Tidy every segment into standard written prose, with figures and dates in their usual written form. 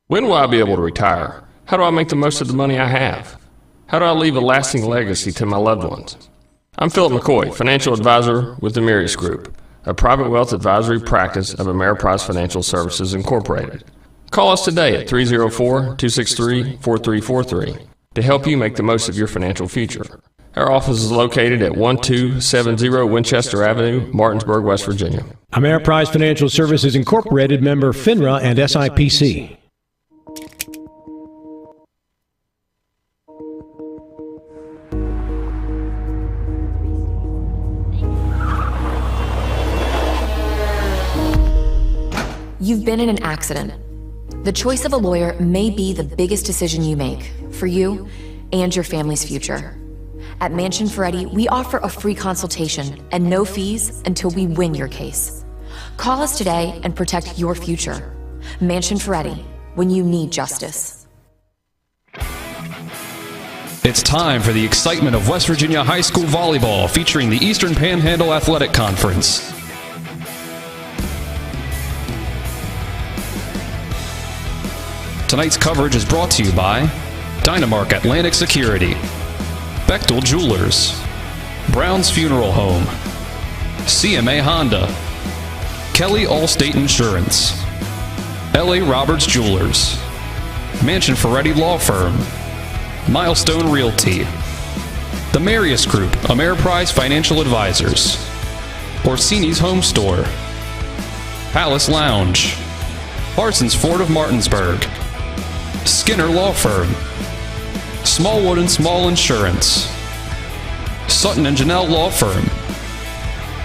When will I be able to retire? How do I make the most of the money I have? How do I leave a lasting legacy to my loved ones? I'm Philip McCoy, financial advisor with the Mirius Group, a private wealth advisory practice of Ameriprise Financial Services Incorporated. Call us today at 304-263-4343 to help you make the most of your financial future. Our office is located at 1270 Winchester Avenue, Martinsburg, West Virginia. Ameriprise Financial Services Incorporated, member FINRA and SIPC. You've been in an accident. The choice of a lawyer may be the biggest decision you make for you and your family's future. At Mansion Ferretti, we offer a free consultation and no fees until we win your case. Call us today and protect your future. Mansion Ferretti, when you need justice. It's time for the excitement of West Virginia High School Volleyball, featuring the Eastern Panhandle Athletic Conference. Tonight's coverage is brought to you by Dynamark Atlantic Security, Bechtel Jewelers, Brown's Funeral Home, CMA Honda, Kelly Allstate Insurance, L.A. Roberts Jewelers, Mansion Ferretti Law Firm, Milestone Realty, the Marius Group, Ameriprise Financial Advisors, Orsini's Home Store, Palace Lounge, Parsons Ford of Martinsburg, Skinner Law Firm, Smallwood and Small Insurance, Sutton and Janelle Law Firm,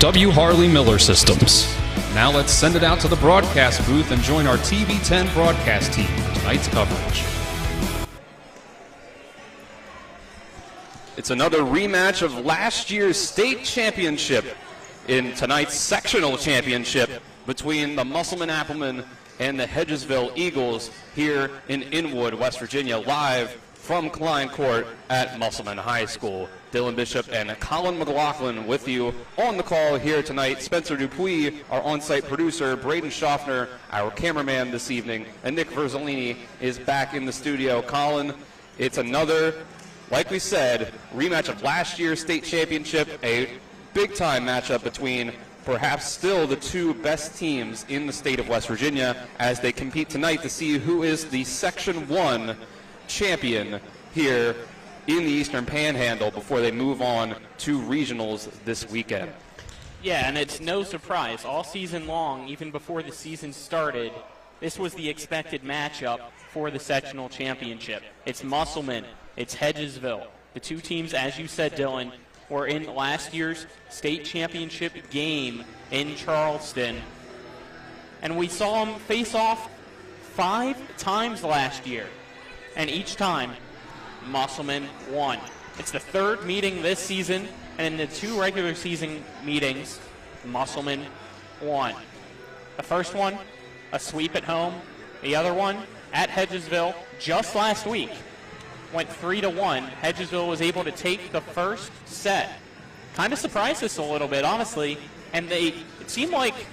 W. Harley Miller Systems. Now let's send it out to the broadcast booth and join our TV10 broadcast team for tonight's coverage. It's another rematch of last year's state championship in tonight's sectional championship between the Musselman Appleman and the Hedgesville Eagles here in Inwood, West Virginia, live from Klein Court at Musselman High School. Dylan Bishop and Colin McLaughlin with you on the call here tonight. Spencer Dupuis, our on-site producer, Braden Schaffner, our cameraman this evening, and Nick Verzolini is back in the studio. Colin, it's another, like we said, rematch of last year's state championship, a big-time matchup between perhaps still the two best teams in the state of West Virginia as they compete tonight to see who is the Section 1 champion here in the Eastern Panhandle before they move on to regionals this weekend. Yeah, and it's no surprise. All season long, even before the season started, this was the expected matchup for the sectional championship. It's Musselman, it's Hedgesville. The two teams, as you said, Dylan, were in last year's state championship game in Charleston. And we saw them face off 5 times last year. And each time, Musselman won. It's the third meeting this season, and in the 2 regular season meetings, Musselman won. The first one, a sweep at home. The other one, at Hedgesville, just last week. Went 3-1. Hedgesville was able to take the first set. Kind of surprised us a little bit, honestly. And it seemed like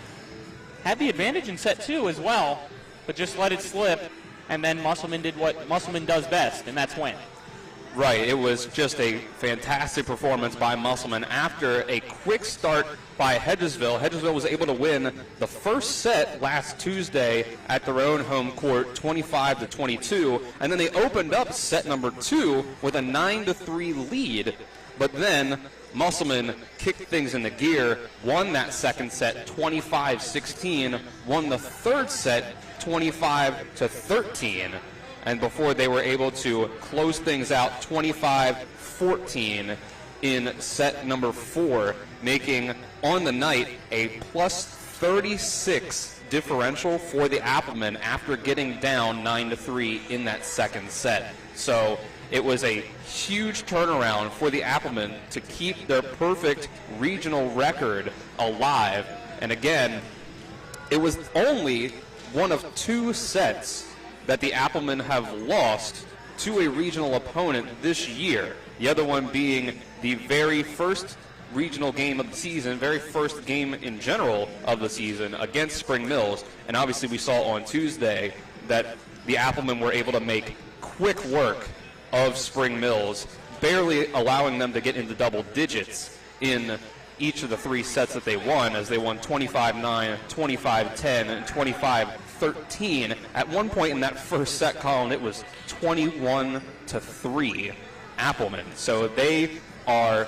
had the advantage in set 2 as well, but just let it slip. And then Musselman did what Musselman does best, and that's win. Right, it was just a fantastic performance by Musselman after a quick start by Hedgesville. Hedgesville was able to win the first set last Tuesday at their own home court, 25-22, and then they opened up set number 2 with a 9-3 lead. But then Musselman kicked things into gear, won that second set 25-16, won the third set 25-13. And before they were able to close things out 25-14 in set number 4, making on the night a plus 36 differential for the Applemen after getting down 9-3 in that second set. So it was a huge turnaround for the Applemen to keep their perfect regional record alive. And again, it was only one of 2 sets that the Applemen have lost to a regional opponent this year. The other one being the very first regional game of the season, very first game in general of the season against Spring Mills. And obviously we saw on Tuesday that the Applemen were able to make quick work of Spring Mills, barely allowing them to get into double digits in each of the 3 sets that they won, as they won 25-9, 25-10, and 25-13. At one point in that first set, Colin, it was 21-3 Applemen. So they are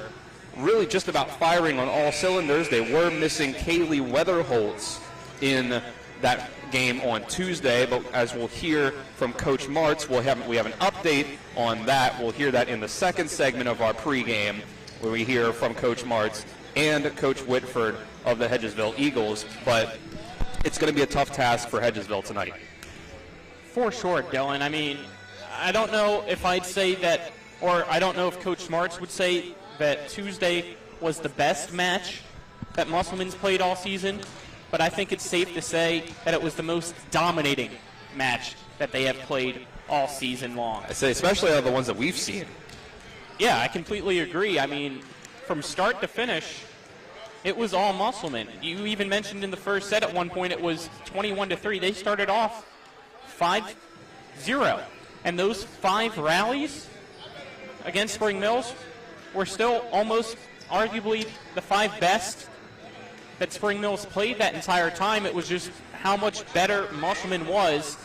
really just about firing on all cylinders. They were missing Kaylee Weatherholtz in that game on Tuesday, but as we'll hear from Coach Martz, we have an update on that. We'll hear that in the second segment of our pregame, where we hear from Coach Martz and Coach Whitford of the Hedgesville Eagles. But it's going to be a tough task for Hedgesville tonight. For sure, Dylan. I mean, I don't know if I'd say that, or I don't know if Coach Martz would say that Tuesday was the best match that Musselman's played all season, but I think it's safe to say that it was the most dominating match that they have played all season long. I say, especially out of the ones that we've seen. Yeah, I completely agree. I mean, from start to finish, it was all Musselman. You even mentioned in the first set at one point it was 21-3. They started off 5-0. And those 5 rallies against Spring Mills were still almost arguably the 5 best that Spring Mills played that entire time. It was just how much better Musselman was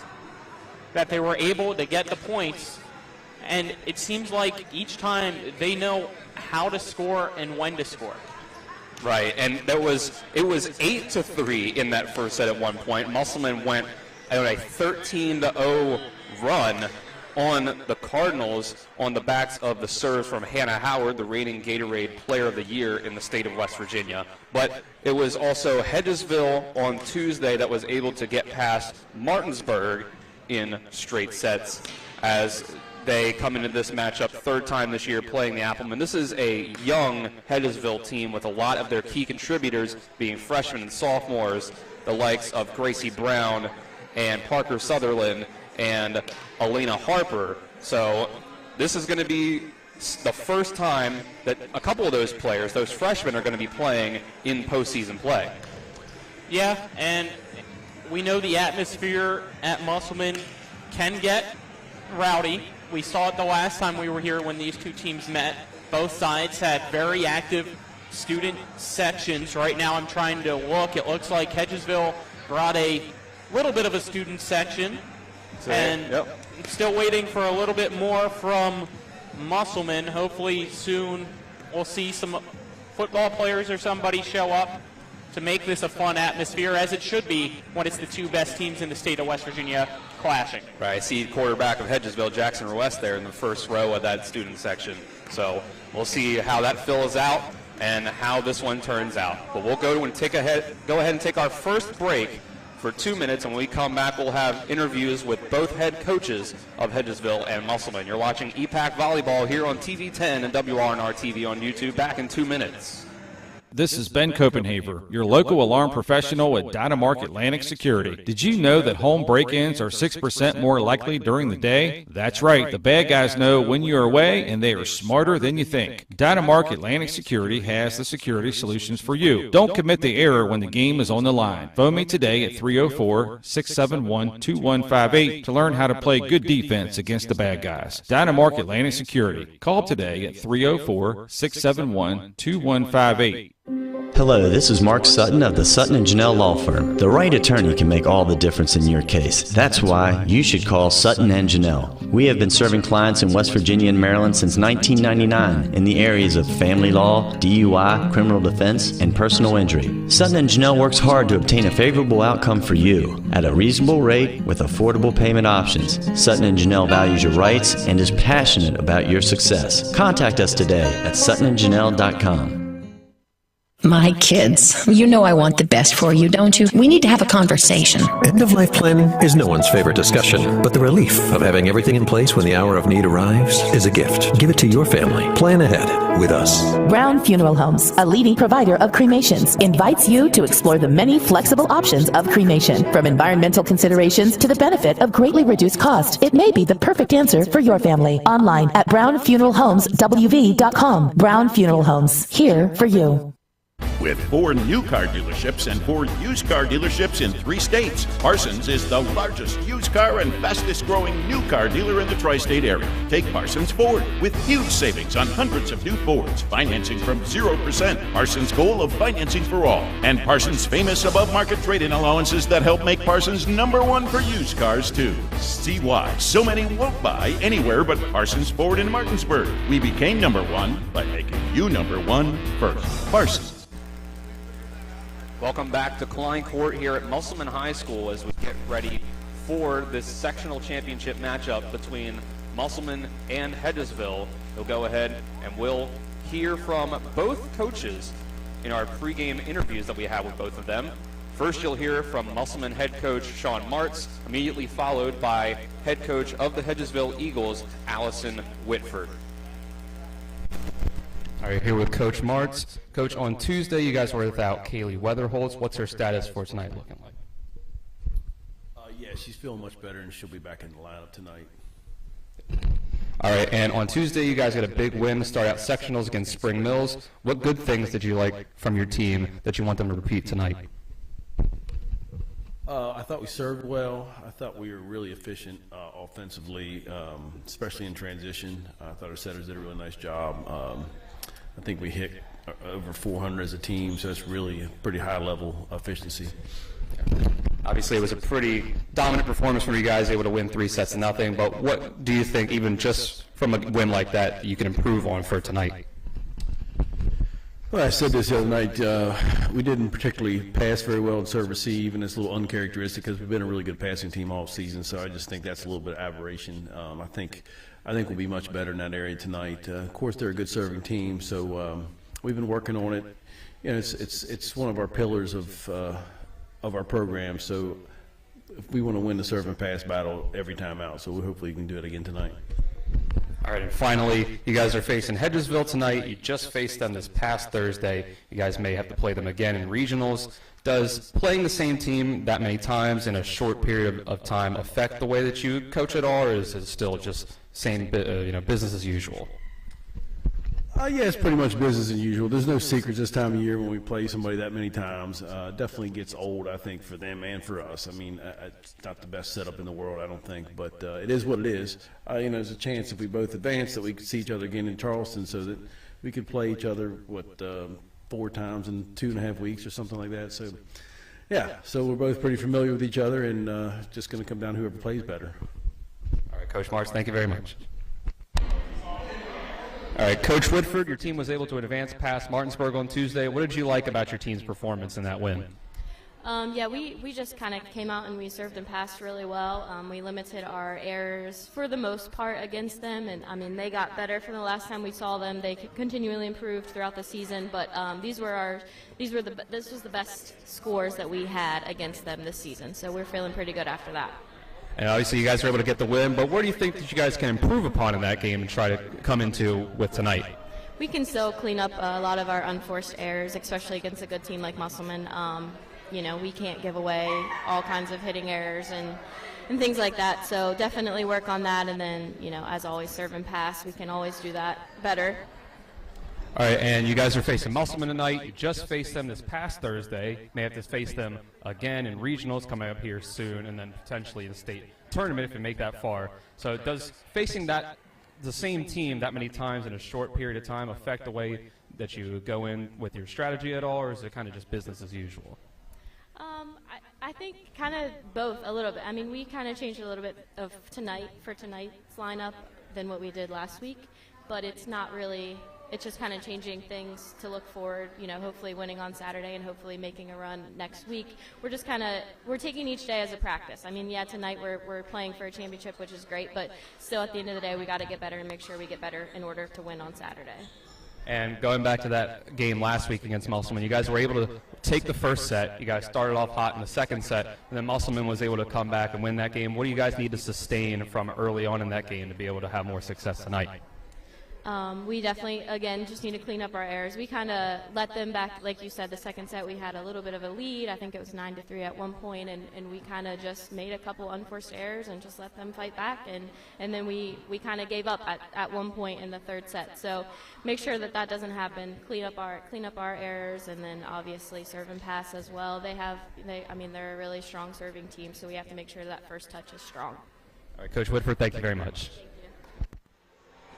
that they were able to get the points. And it seems like each time they know how to score and when to score. Right, and it was 8-3 in that first set at one point. Musselman went on a 13-0 run on the Cardinals on the backs of the serves from Hannah Howard, the reigning Gatorade Player of the Year in the state of West Virginia. But it was also Hedgesville on Tuesday that was able to get past Martinsburg in straight sets as they come into this matchup third time this year playing the Applemen. This is a young Hedgesville team with a lot of their key contributors being freshmen and sophomores, the likes of Gracie Brown and Parker Sutherland and Elena Harper. So this is going to be the first time that a couple of those players, those freshmen, are going to be playing in postseason play. Yeah, and we know the atmosphere at Musselman can get rowdy. We saw it the last time we were here when these two teams met. Both sides had very active student sections. Right now I'm trying to look. It looks like Hedgesville brought a little bit of a student section. And still waiting for a little bit more from Musselman. Hopefully soon we'll see some football players or somebody show up to make this a fun atmosphere, as it should be when it's the 2 best teams in the state of West Virginia clashing. Right, I see quarterback of Hedgesville, Jackson West, there in the first row of that student section. So we'll see how that fills out and how this one turns out. But we'll go ahead and take our first break for 2 minutes, and when we come back, we'll have interviews with both head coaches of Hedgesville and Musselman. You're watching EPAC Volleyball here on TV 10 and WRNR TV on YouTube. Back in 2 minutes. This is Ben Copenhaver, your local alarm professional at Dynamark Atlantic Security. Did you know that home break-ins are 6% more likely during the day? That's right, the bad guys know when you're away, and they are smarter than you think. Dynamark Atlantic Security has the security solutions for you. Don't commit the error when the game is on the line. Phone me today at 304-671-2158 to learn how to play good defense against the bad guys. Dynamark Atlantic Security. Call today at 304-671-2158. Hello, this is Mark Sutton of the Sutton & Janelle Law Firm. The right attorney can make all the difference in your case. That's why you should call Sutton & Janelle. We have been serving clients in West Virginia and Maryland since 1999 in the areas of family law, DUI, criminal defense, and personal injury. Sutton & Janelle works hard to obtain a favorable outcome for you at a reasonable rate with affordable payment options. Sutton & Janelle values your rights and is passionate about your success. Contact us today at suttonandjanelle.com. My kids, you know I want the best for you, don't you? We need to have a conversation. End-of-life planning is no one's favorite discussion, but the relief of having everything in place when the hour of need arrives is a gift. Give it to your family. Plan ahead with us. Brown Funeral Homes, a leading provider of cremations, invites you to explore the many flexible options of cremation. From environmental considerations to the benefit of greatly reduced cost, it may be the perfect answer for your family. Online at brownfuneralhomeswv.com. Brown Funeral Homes, here for you. With 4 new car dealerships and 4 used car dealerships in 3 states, Parsons is the largest used car and fastest growing new car dealer in the tri-state area. Take Parsons Ford with huge savings on hundreds of new Fords, financing from 0%, Parsons' goal of financing for all, and Parsons' famous above-market trade-in allowances that help make Parsons #1 for used cars too. See why so many won't buy anywhere but Parsons Ford in Martinsburg. We became #1 by making you #1 first. Parsons. Welcome back to Klein Court here at Musselman High School as we get ready for this sectional championship matchup between Musselman and Hedgesville. We'll go ahead and we'll hear from both coaches in our pregame interviews that we have with both of them. First, you'll hear from Musselman head coach Sean Martz, immediately followed by head coach of the Hedgesville Eagles, Allison Whitford. All right, here with Coach Martz. Coach, on Tuesday, you guys were without Kaylee Weatherholtz. What's her status for tonight looking like? Yeah, she's feeling much better, and she'll be back in the lineup tonight. All right, and on Tuesday, you guys got a big win to start out sectionals against Spring Mills. What good things did you like from your team that you want them to repeat tonight? I thought we served well. I thought we were really efficient offensively, especially in transition. I thought our setters did a really nice job. I think we hit over 400 as a team, so it's really a pretty high level efficiency. Obviously, it was a pretty dominant performance from you guys, able to win 3-0, but what do you think, even just from a win like that, you can improve on for tonight? Well, I said this the other night, we didn't particularly pass very well and serve receive, and it's a little uncharacteristic because we've been a really good passing team all season, so I just think that's a little bit of aberration. I think we'll be much better in that area tonight. Of course, they're a good serving team, so we've been working on it. You know, it's one of our pillars of our program, so if we want to win the serve and pass battle every time out, so hopefully we can do it again tonight. All right, and finally, you guys are facing Hedgesville tonight. You just faced them this past Thursday. You guys may have to play them again in regionals. Does playing the same team that many times in a short period of time affect the way that you coach at all, or is it still just same business as usual? Yeah, it's pretty much business as usual. There's no secrets this time of year when we play somebody that many times. Definitely gets old, I think, for them and for us. I mean, it's not the best setup in the world, I don't think, but it is what it is. There's a chance if we both advance that we could see each other again in Charleston, so that we could play each other 4 times in 2.5 weeks or something like that. So, yeah, so we're both pretty familiar with each other, and just going to come down to whoever plays better. All right, Coach Martz, thank you very much. All right, Coach Whitford, your team was able to advance past Martinsburg on Tuesday. What did you like about your team's performance in that win? Yeah, we just kind of came out and we served and passed really well. We limited our errors for the most part against them, and I mean they got better from the last time we saw them. They continually improved throughout the season, but this was the best scores that we had against them this season. So we're feeling pretty good after that. And obviously you guys were able to get the win, but where do you think that you guys can improve upon in that game and try to come into with tonight? We can still clean up a lot of our unforced errors, especially against a good team like Musselman. We can't give away all kinds of hitting errors and things like that. So definitely work on that, and then, as always, serve and pass. We can always do that better. All right, and you guys are facing Musselman tonight. You just faced them this past Thursday. May have to face them again in regionals coming up here soon, and then potentially the state tournament if you make that far. So does facing the same team that many times in a short period of time affect the way that you go in with your strategy at all, or is it kind of just business as usual? I think kind of both a little bit. I mean, we kind of changed a little bit for tonight's lineup than what we did last week, but it's not really. It's just kind of changing things to look forward, hopefully winning on Saturday and hopefully making a run next week. We're taking each day as a practice. I mean, yeah, tonight we're playing for a championship, which is great, but still at the end of the day, we got to get better and make sure we get better in order to win on Saturday. And going back to that game last week against Musselman, you guys were able to take the first set. You guys started off hot in the second set, and then Musselman was able to come back and win that game. What do you guys need to sustain from early on in that game to be able to have more success tonight? We definitely, again, just need to clean up our errors. We kind of let them back, like you said, the second set we had a little bit of a lead. I think it was 9-3 at one point, and we kind of just made a couple unforced errors and just let them fight back, and then we kind of gave up at one point in the third set. So make sure that doesn't happen. Clean up our errors, and then obviously serve and pass as well. They're a really strong serving team, so we have to make sure that first touch is strong. All right, Coach Whitford, thank you very much.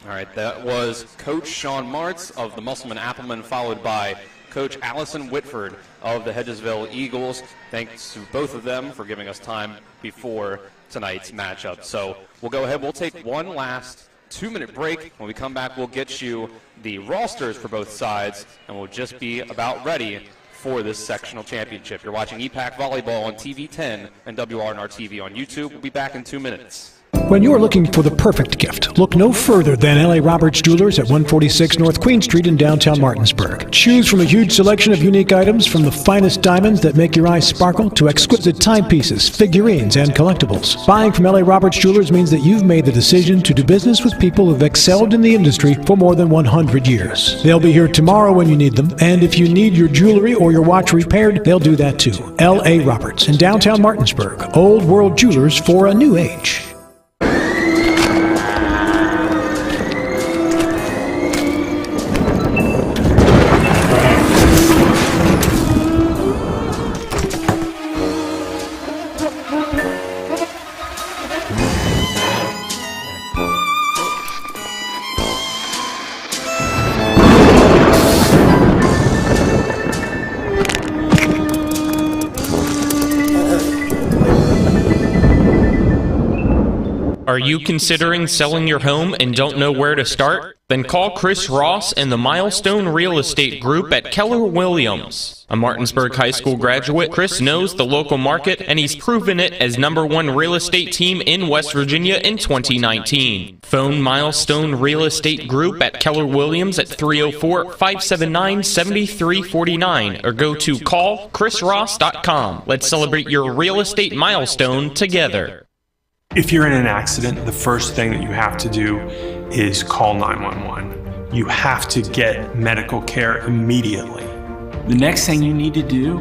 All right, that was Coach Sean Martz of the Musselman Applemen, followed by Coach Allison Whitford of the Hedgesville Eagles. Thanks to both of them for giving us time before tonight's matchup. So we'll go ahead. We'll take one last 2-minute break. When we come back, we'll get you the rosters for both sides, and we'll just be about ready for this sectional championship. You're watching EPAC Volleyball on TV 10 and WRNR TV on YouTube. We'll be back in 2 minutes. When you're looking for the perfect gift, look no further than L.A. Roberts Jewelers at 146 North Queen Street in downtown Martinsburg. Choose from a huge selection of unique items, from the finest diamonds that make your eyes sparkle to exquisite timepieces, figurines, and collectibles. Buying from L.A. Roberts Jewelers means that you've made the decision to do business with people who've excelled in the industry for more than 100 years. They'll be here tomorrow when you need them, and if you need your jewelry or your watch repaired, they'll do that too. L.A. Roberts in downtown Martinsburg. Old World Jewelers for a new age. Are you considering selling your home and don't know where to start? Then call Chris Ross and the Milestone Real Estate Group at Keller Williams. A Martinsburg High School graduate, Chris knows the local market, and he's proven it as #1 real estate team in West Virginia in 2019. Phone Milestone Real Estate Group at Keller Williams at 304-579-7349 or go to callchrisross.com. Let's celebrate your real estate milestone together. If you're in an accident, the first thing that you have to do is call 911. You have to get medical care immediately. The next thing you need to do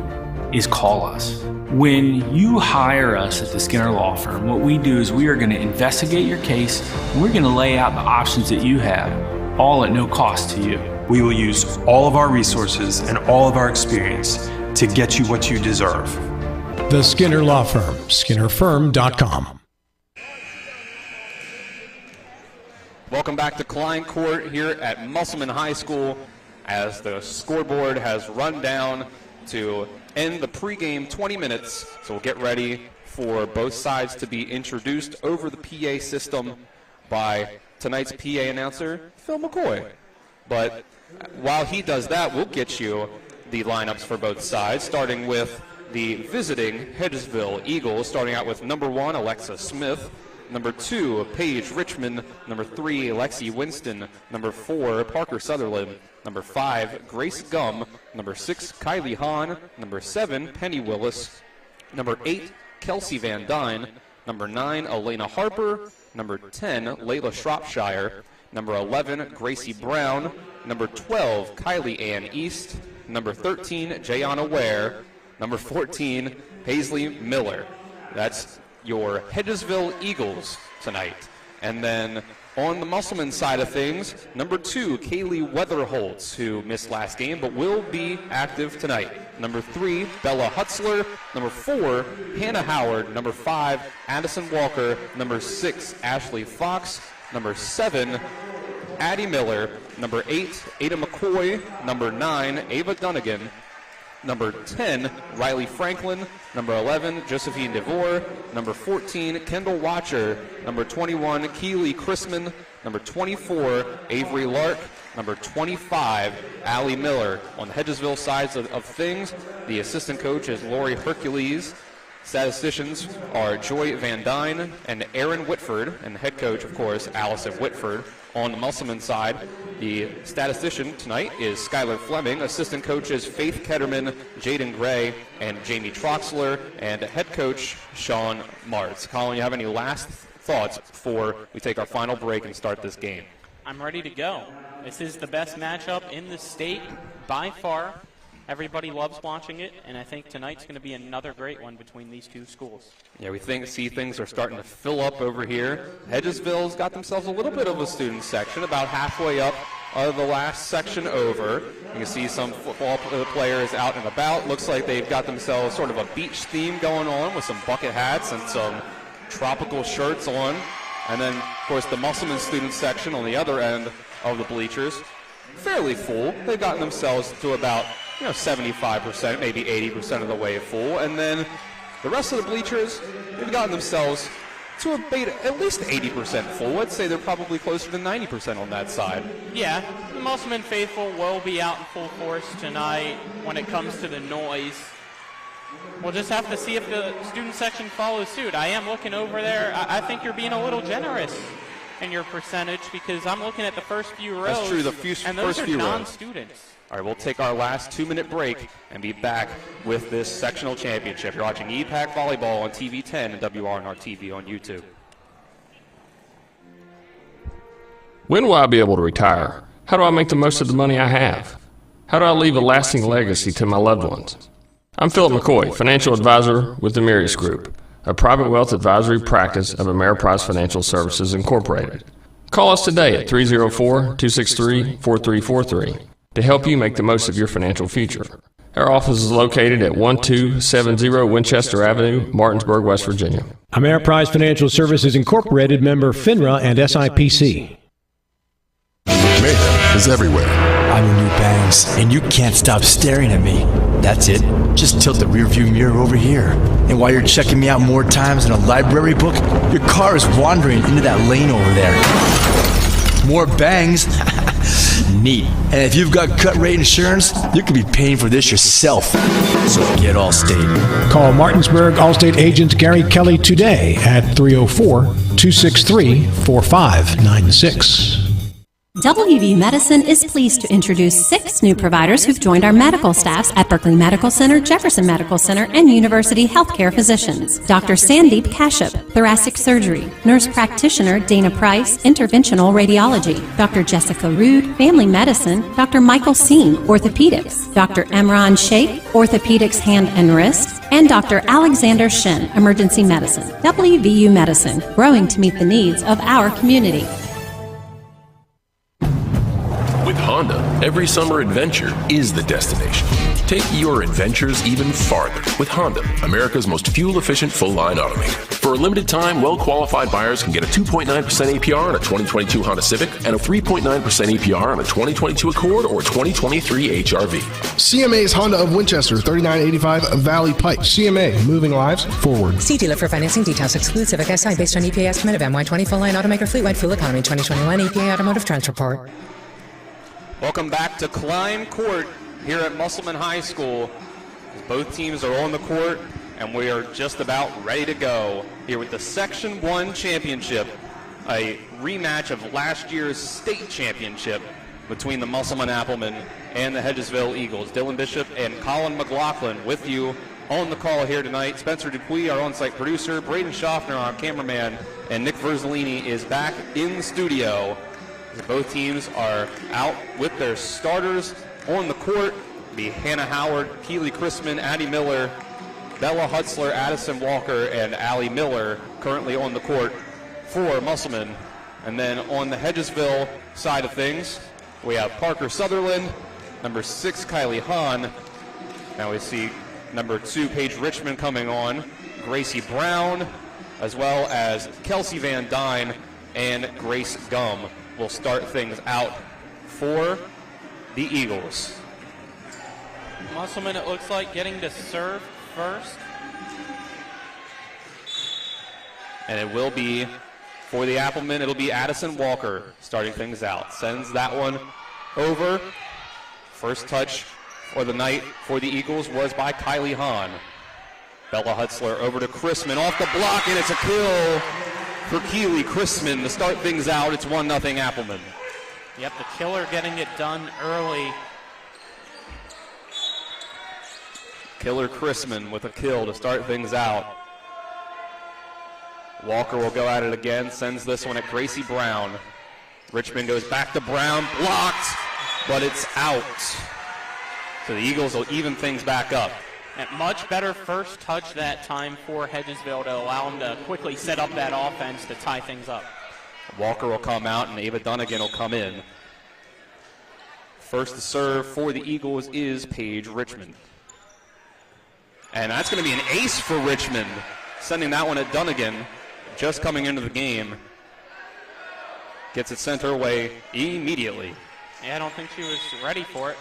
is call us. When you hire us at the Skinner Law Firm, what we do is we are going to investigate your case, and we're going to lay out the options that you have, all at no cost to you. We will use all of our resources and all of our experience to get you what you deserve. The Skinner Law Firm, SkinnerFirm.com. Welcome back to Klein Court here at Musselman High School as the scoreboard has run down to end the pregame 20 minutes. So we'll get ready for both sides to be introduced over the PA system by tonight's PA announcer, Phil McCoy. But while he does that, we'll get you the lineups for both sides, starting with the visiting Hedgesville Eagles, starting out with #1, Alexa Smith. #2, Paige Richmond. #3, Lexi Winston. #4, Parker Sutherland. #5, Grace Gum. #6, Kylie Hahn. #7, Penny Willis. #8, Kelsey Van Dyne. #9, Elena Harper. #10, Layla Shropshire. #11, Gracie Brown. #12, Kylie Ann East. #13, Jayana Ware. #14, Paisley Miller. That's your Hedgesville Eagles tonight. And then on the Musselman side of things, #2, Kaylee Weatherholtz, who missed last game but will be active tonight. #3, Bella Hutzler. #4, Hannah Howard. #5, Addison Walker. #6, Ashley Fox. #7, Addie Miller. #8, Ada McCoy. #9, Ava Dunnigan. #10, Riley Franklin. #11, Josephine DeVore. #14, Kendall Watcher. #21, Keely Chrisman. #24, Avery Lark. #25, Allie Miller. On the Hedgesville side of things, the assistant coach is Lori Hercules. Statisticians are Joy Van Dyne and Aaron Whitford, and the head coach, of course, Allison Whitford. On the Musselman side, the statistician tonight is Skylar Fleming. Assistant coaches Faith Ketterman, Jaden Gray, and Jamie Troxler, and head coach Sean Martz. Colin, you have any last thoughts before we take our final break and start this game? I'm ready to go. This is the best matchup in the state by far. Everybody loves watching it, and I think tonight's going to be another great one between these two schools. Yeah, we see things are starting to fill up over here. Hedgesville's got themselves a little bit of a student section, about halfway up the last section over. You can see some football players out and about. Looks like they've got themselves sort of a beach theme going on with some bucket hats and some tropical shirts on. And then, of course, the Musselman student section on the other end of the bleachers, fairly full. They've gotten themselves to about 75%, maybe 80% of the way full. And then the rest of the bleachers, they've gotten themselves to at least 80% full. I'd say they're probably closer to 90% on that side. Yeah, the Musselman faithful will be out in full force tonight when it comes to the noise. We'll just have to see if the student section follows suit. I am looking over there. I think you're being a little generous in your percentage because I'm looking at the first few rows. That's true, and those are non-students. All right, we'll take our last 2-minute break and be back with this sectional championship. You're watching EPAC Volleyball on TV 10 and WRNR TV on YouTube. When will I be able to retire? How do I make the most of the money I have? How do I leave a lasting legacy to my loved ones? I'm Philip McCoy, financial advisor with the Mirius Group, a private wealth advisory practice of Ameriprise Financial Services Incorporated. Call us today at 304-263-4343 to help you make the most of your financial future. Our office is located at 1270 Winchester Avenue, Martinsburg, West Virginia. Ameriprise Financial Services Incorporated, member FINRA and SIPC. Mayhem is everywhere. I'm your new bangs, and you can't stop staring at me. That's it. Just tilt the rearview mirror over here. And while you're checking me out more times than a library book, your car is wandering into that lane over there. More bangs. Neat. And if you've got cut rate insurance, you could be paying for this yourself. So get Allstate. Call Martinsburg Allstate agent Gary Kelly today at 304-263-4596. WV Medicine is pleased to introduce 6 new providers who've joined our medical staffs at Berkeley Medical Center, Jefferson Medical Center, and University Healthcare Physicians. Dr. Sandeep Kashyap, thoracic surgery. Nurse practitioner Dana Price, interventional radiology. Dr. Jessica Rude, family medicine. Dr. Michael Singh, orthopedics. Dr. Emran Sheikh, orthopedics hand and wrist. And Dr. Alexander Shen, emergency medicine. WVU Medicine, growing to meet the needs of our community. With Honda, every summer adventure is the destination. Take your adventures even farther with Honda, America's most fuel-efficient full-line automaker. For a limited time, well-qualified buyers can get a 2.9% APR on a 2022 Honda Civic and a 3.9% APR on a 2022 Accord or 2023 HRV. CMA's Honda of Winchester, 3985 Valley Pike. CMA, moving lives forward. See dealer for financing details. Exclude Civic SI based on EPA estimate of MY20 full-line automaker fleet-wide fuel economy 2021 EPA Automotive Trends Report. Welcome back to Klein Court here at Musselman High School. Both teams are on the court, and we are just about ready to go here with the Section 1 championship, a rematch of last year's state championship between the Musselman Applemen and the Hedgesville Eagles. Dylan Bishop and Colin McLaughlin with you on the call here tonight. Spencer Dupuis, our on-site producer, Braden Schaffner, our cameraman, and Nick Verzolini is back in the studio. Both teams are out with their starters on the court. Be Hannah Howard, Keely Chrisman, Addie Miller, Bella Hutzler, Addison Walker, and Allie Miller currently on the court for Musselman. And then on the Hedgesville side of things, we have Parker Sutherland, number 6, Kylie Hahn. Now we see number 2, Paige Richmond coming on, Gracie Brown, as well as Kelsey Van Dyne and Grace Gum will start things out for the Eagles. Musselman, it looks like, getting to serve first. And it will be, for the Applemen, it'll be Addison Walker starting things out. Sends that one over. First touch for the night for the Eagles was by Kylie Hahn. Bella Hutzler over to Chrisman, off the block, and it's a kill for Keely Chrisman to start things out. It's 1-0 Appleman. Yep, the killer getting it done early. Killer Chrisman with a kill to start things out. Walker will go at it again, sends this one at Gracie Brown. Richmond goes back to Brown, blocked, but it's out. So the Eagles will even things back up. A much better first touch that time for Hedgesville to allow them to quickly set up that offense to tie things up. Walker will come out and Ava Dunnigan will come in. First to serve for the Eagles is Paige Richmond. And that's going to be an ace for Richmond, sending that one at Dunnigan, just coming into the game. Gets it sent her way immediately. Yeah, I don't think she was ready for it.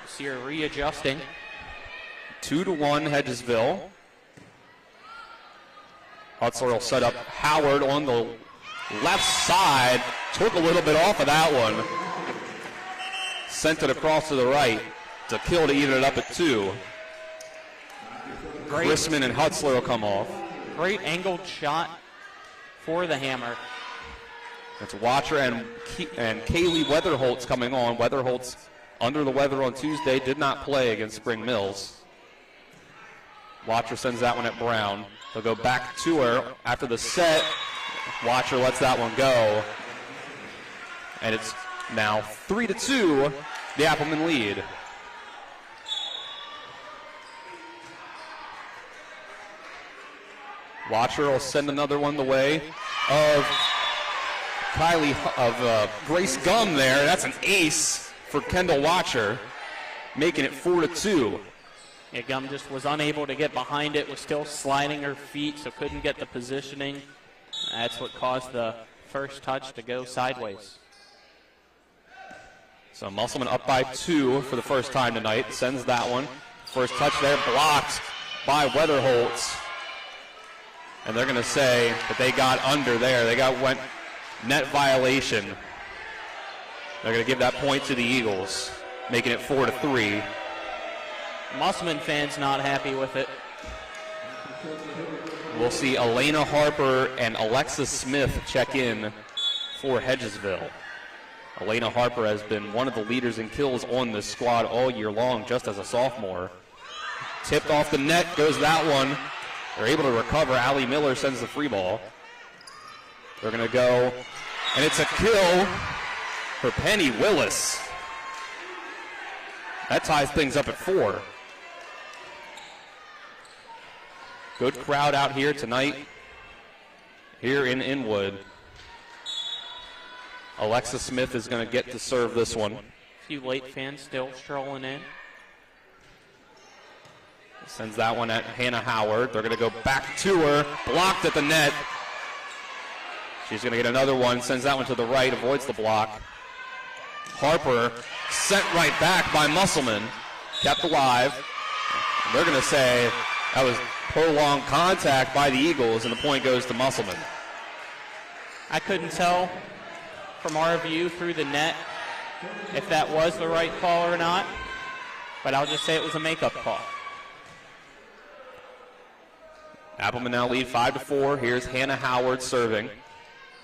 See her readjusting. 2-1 Hedgesville. Hutzler will set up Howard on the left side. Took a little bit off of that one. Sent it across to the right to kill to even it up at 2. Grissman and Hutzler will come off. Great angled shot for the Hammer. It's Watcher and Kaylee Weatherholtz coming on. Weatherholtz under the weather on Tuesday, did not play against Spring Mills. Watcher sends that one at Brown. They'll go back to her after the set. Watcher lets that one go. And it's now 3-2, the Appleman lead. Watcher will send another one the way of Grace Gum there. That's an ace for Kendall Watcher, making it 4-2. Yeah, Gum just was unable to get behind it, was still sliding her feet, so couldn't get the positioning. That's what caused the first touch to go sideways. So Musselman up by 2 for the first time tonight. Sends that one. First touch there blocked by Weatherholtz. And they're going to say that they got under there. Went net violation. They're going to give that point to the Eagles, making it 4-3. Musselman fans not happy with it. We'll see Elena Harper and Alexa Smith check in for Hedgesville. Elena Harper has been one of the leaders in kills on this squad all year long, just as a sophomore. Tipped off the net goes that one. They're able to recover. Allie Miller sends the free ball. They're going to go, and it's a kill for Penny Willis. That ties things up at 4. Good crowd out here tonight, here in Inwood. Alexa Smith is going to get to serve this one. A few late fans still strolling in. Sends that one at Hannah Howard. They're going to go back to her. Blocked at the net. She's going to get another one. Sends that one to the right. Avoids the block. Harper sent right back by Musselman. Kept alive. And they're going to say that was prolonged contact by the Eagles, and the point goes to Musselman. I couldn't tell from our view through the net if that was the right call or not, but I'll just say it was a makeup call. Appleman now lead 5-4. Here's Hannah Howard serving.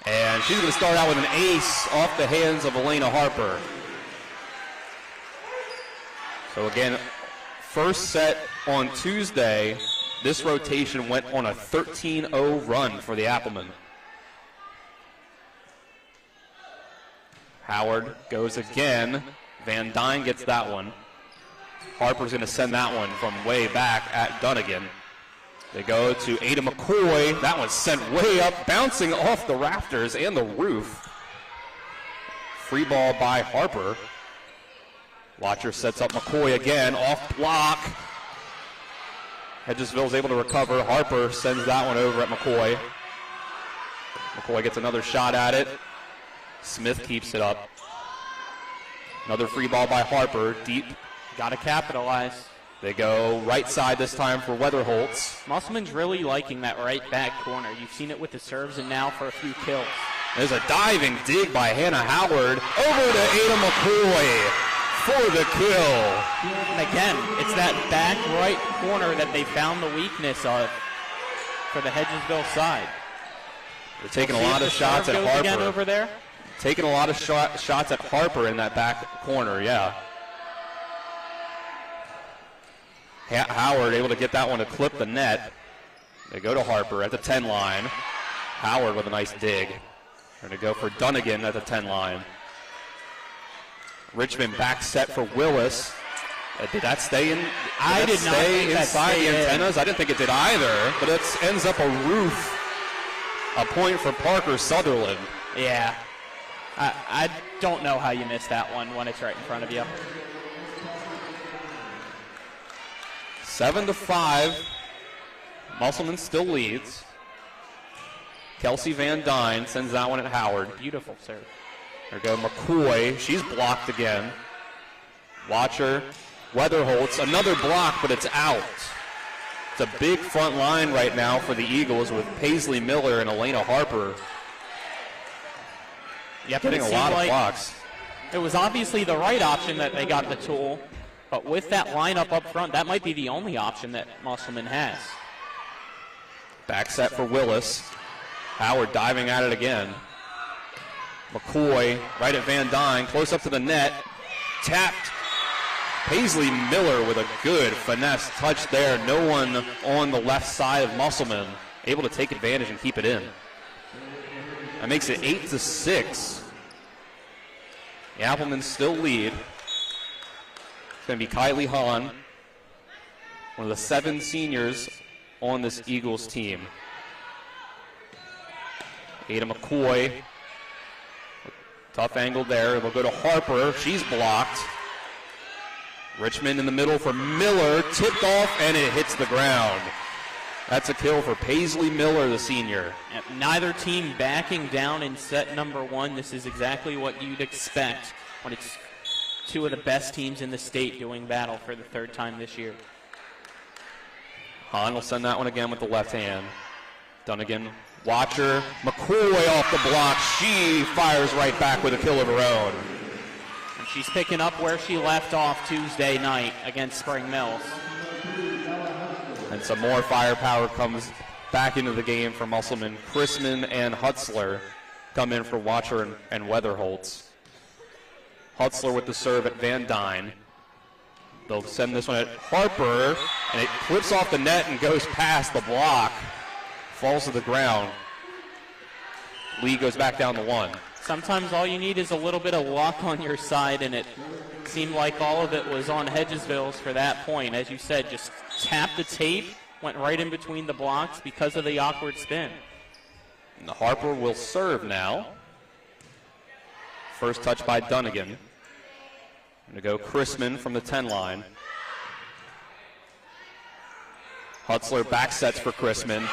And she's going to start out with an ace off the hands of Elena Harper. So again, first set on Tuesday, this rotation went on a 13-0 run for the Appleman. Howard goes again. Van Dyne gets that one. Harper's going to send that one from way back at Dunnigan. They go to Ada McCoy. That one's sent way up, bouncing off the rafters and the roof. Free ball by Harper. Watcher sets up McCoy again, off block. Hedgesville's able to recover. Harper sends that one over at McCoy. McCoy gets another shot at it. Smith keeps it up. Another free ball by Harper, deep. Got to capitalize. They go right side this time for Weatherholtz. Musselman's really liking that right back corner. You've seen it with the serves and now for a few kills. There's a diving dig by Hannah Howard over to Ada McCoy for the kill. And again, it's that back right corner that they found the weakness of for the Hedgesville side. They're taking a lot of shots at Harper. Again over there. Taking a lot of shots at Harper in that back corner, yeah. Howard able to get that one to clip the net. They go to Harper at the 10 line. Howard with a nice dig. They're going to go for Dunnigan at the 10 line. Richmond back set for Willis. Did that stay in? I did not think that inside the antennas. I didn't think it did either. But it ends up a roof. A point for Parker Sutherland. Yeah. I don't know how you missed that one when it's right in front of you. 7-5. Musselman still leads. Kelsey Van Dyne sends that one at Howard. Beautiful serve. There go McCoy. She's blocked again. Watcher. Weatherholtz. Another block, but it's out. It's a big front line right now for the Eagles with Paisley Miller and Elena Harper. Yep, getting a lot of blocks. It was obviously the right option that they got the tool, but with that lineup up front, that might be the only option that Musselman has. Back set for Willis. Howard diving at it again. McCoy right at Van Dyne, close up to the net. Tapped. Paisley Miller with a good finesse touch there. No one on the left side of Musselman able to take advantage and keep it in. That makes it 8-6. The Applemans still lead. It's going to be Kylie Hahn, one of the 7 seniors on this Eagles team. Ada McCoy. Tough angle there. They'll go to Harper. She's blocked. Richmond in the middle for Miller. Tipped off, and it hits the ground. That's a kill for Paisley Miller, the senior. Yep, neither team backing down in set number 1. This is exactly what you'd expect when it's two of the best teams in the state doing battle for the 3rd time this year. Hahn will send that one again with the left hand. Dunnigan, Watcher, McCoy off the block. She fires right back with a kill of her own. And she's picking up where she left off Tuesday night against Spring Mills. And some more firepower comes back into the game for Musselman. Chrisman and Hutzler come in for Watcher and Weatherholtz. Hutzler with the serve at Van Dyne. They'll send this one at Harper, and it clips off the net and goes past the block. Falls to the ground. Lee goes back down to 1. Sometimes all you need is a little bit of luck on your side, and it seemed like all of it was on Hedgesville's for that point. As you said, just tapped the tape, went right in between the blocks because of the awkward spin. And Harper will serve now. First touch by Dunnigan. Going to go Chrisman from the 10 line. Hutzler back sets for Chrisman.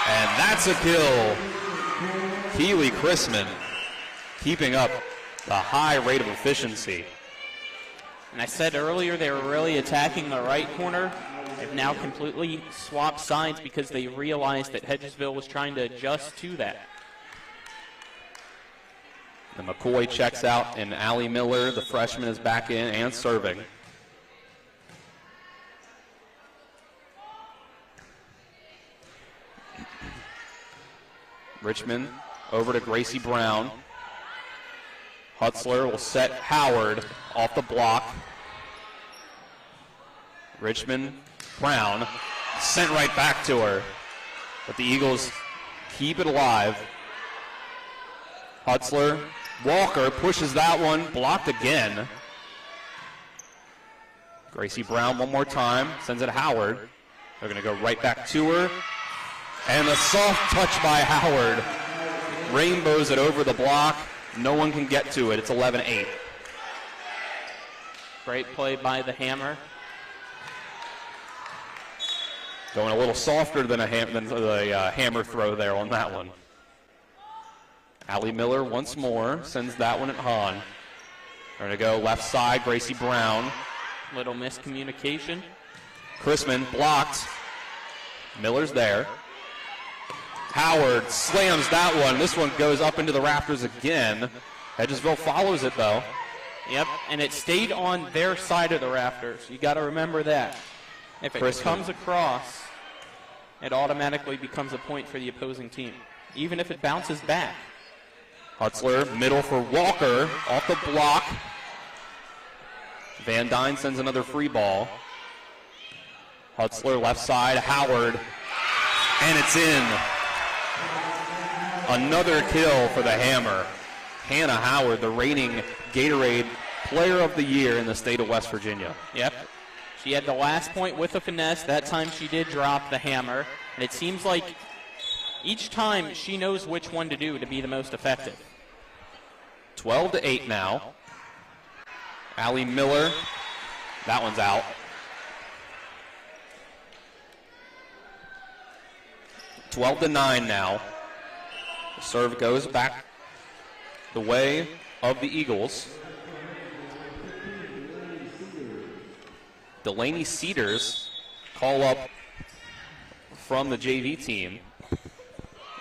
And that's a kill. Keely Chrisman keeping up the high rate of efficiency. And I said earlier they were really attacking the right corner. They've now completely swapped sides because they realized that Hedgesville was trying to adjust to that. The McCoy checks out, and Allie Miller, the freshman, is back in and serving. Richmond over to Gracie Brown. Hutzler will set Howard off the block. Richmond, Brown, sent right back to her. But the Eagles keep it alive. Hutzler, Walker pushes that one, blocked again. Gracie Brown one more time, sends it to Howard. They're going to go right back to her. And a soft touch by Howard. Rainbows it over the block. No one can get to it. It's 11-8. Great play by the Hammer. Going a little softer than the hammer throw there on that one. Allie Miller once more sends that one at Hahn. They're going to go left side, Gracie Brown. Little miscommunication. Chrisman blocked. Miller's there. Howard slams that one. This one goes up into the rafters again. Hedgesville follows it, though. Yep, and it stayed on their side of the rafters. You got to remember that. If it comes across, it automatically becomes a point for the opposing team, even if it bounces back. Hutzler, middle for Walker, off the block. Van Dyne sends another free ball. Hutzler, left side, Howard, and it's in. Another kill for the Hammer. Hannah Howard, the reigning Gatorade Player of the Year in the state of West Virginia. Yep. She had the last point with a finesse. That time she did drop the hammer. And it seems like each time she knows which one to do to be the most effective. 12-8 now. Allie Miller, that one's out. $12-9 now. The serve goes back the way of the Eagles. Delaney Cedars call up from the JV team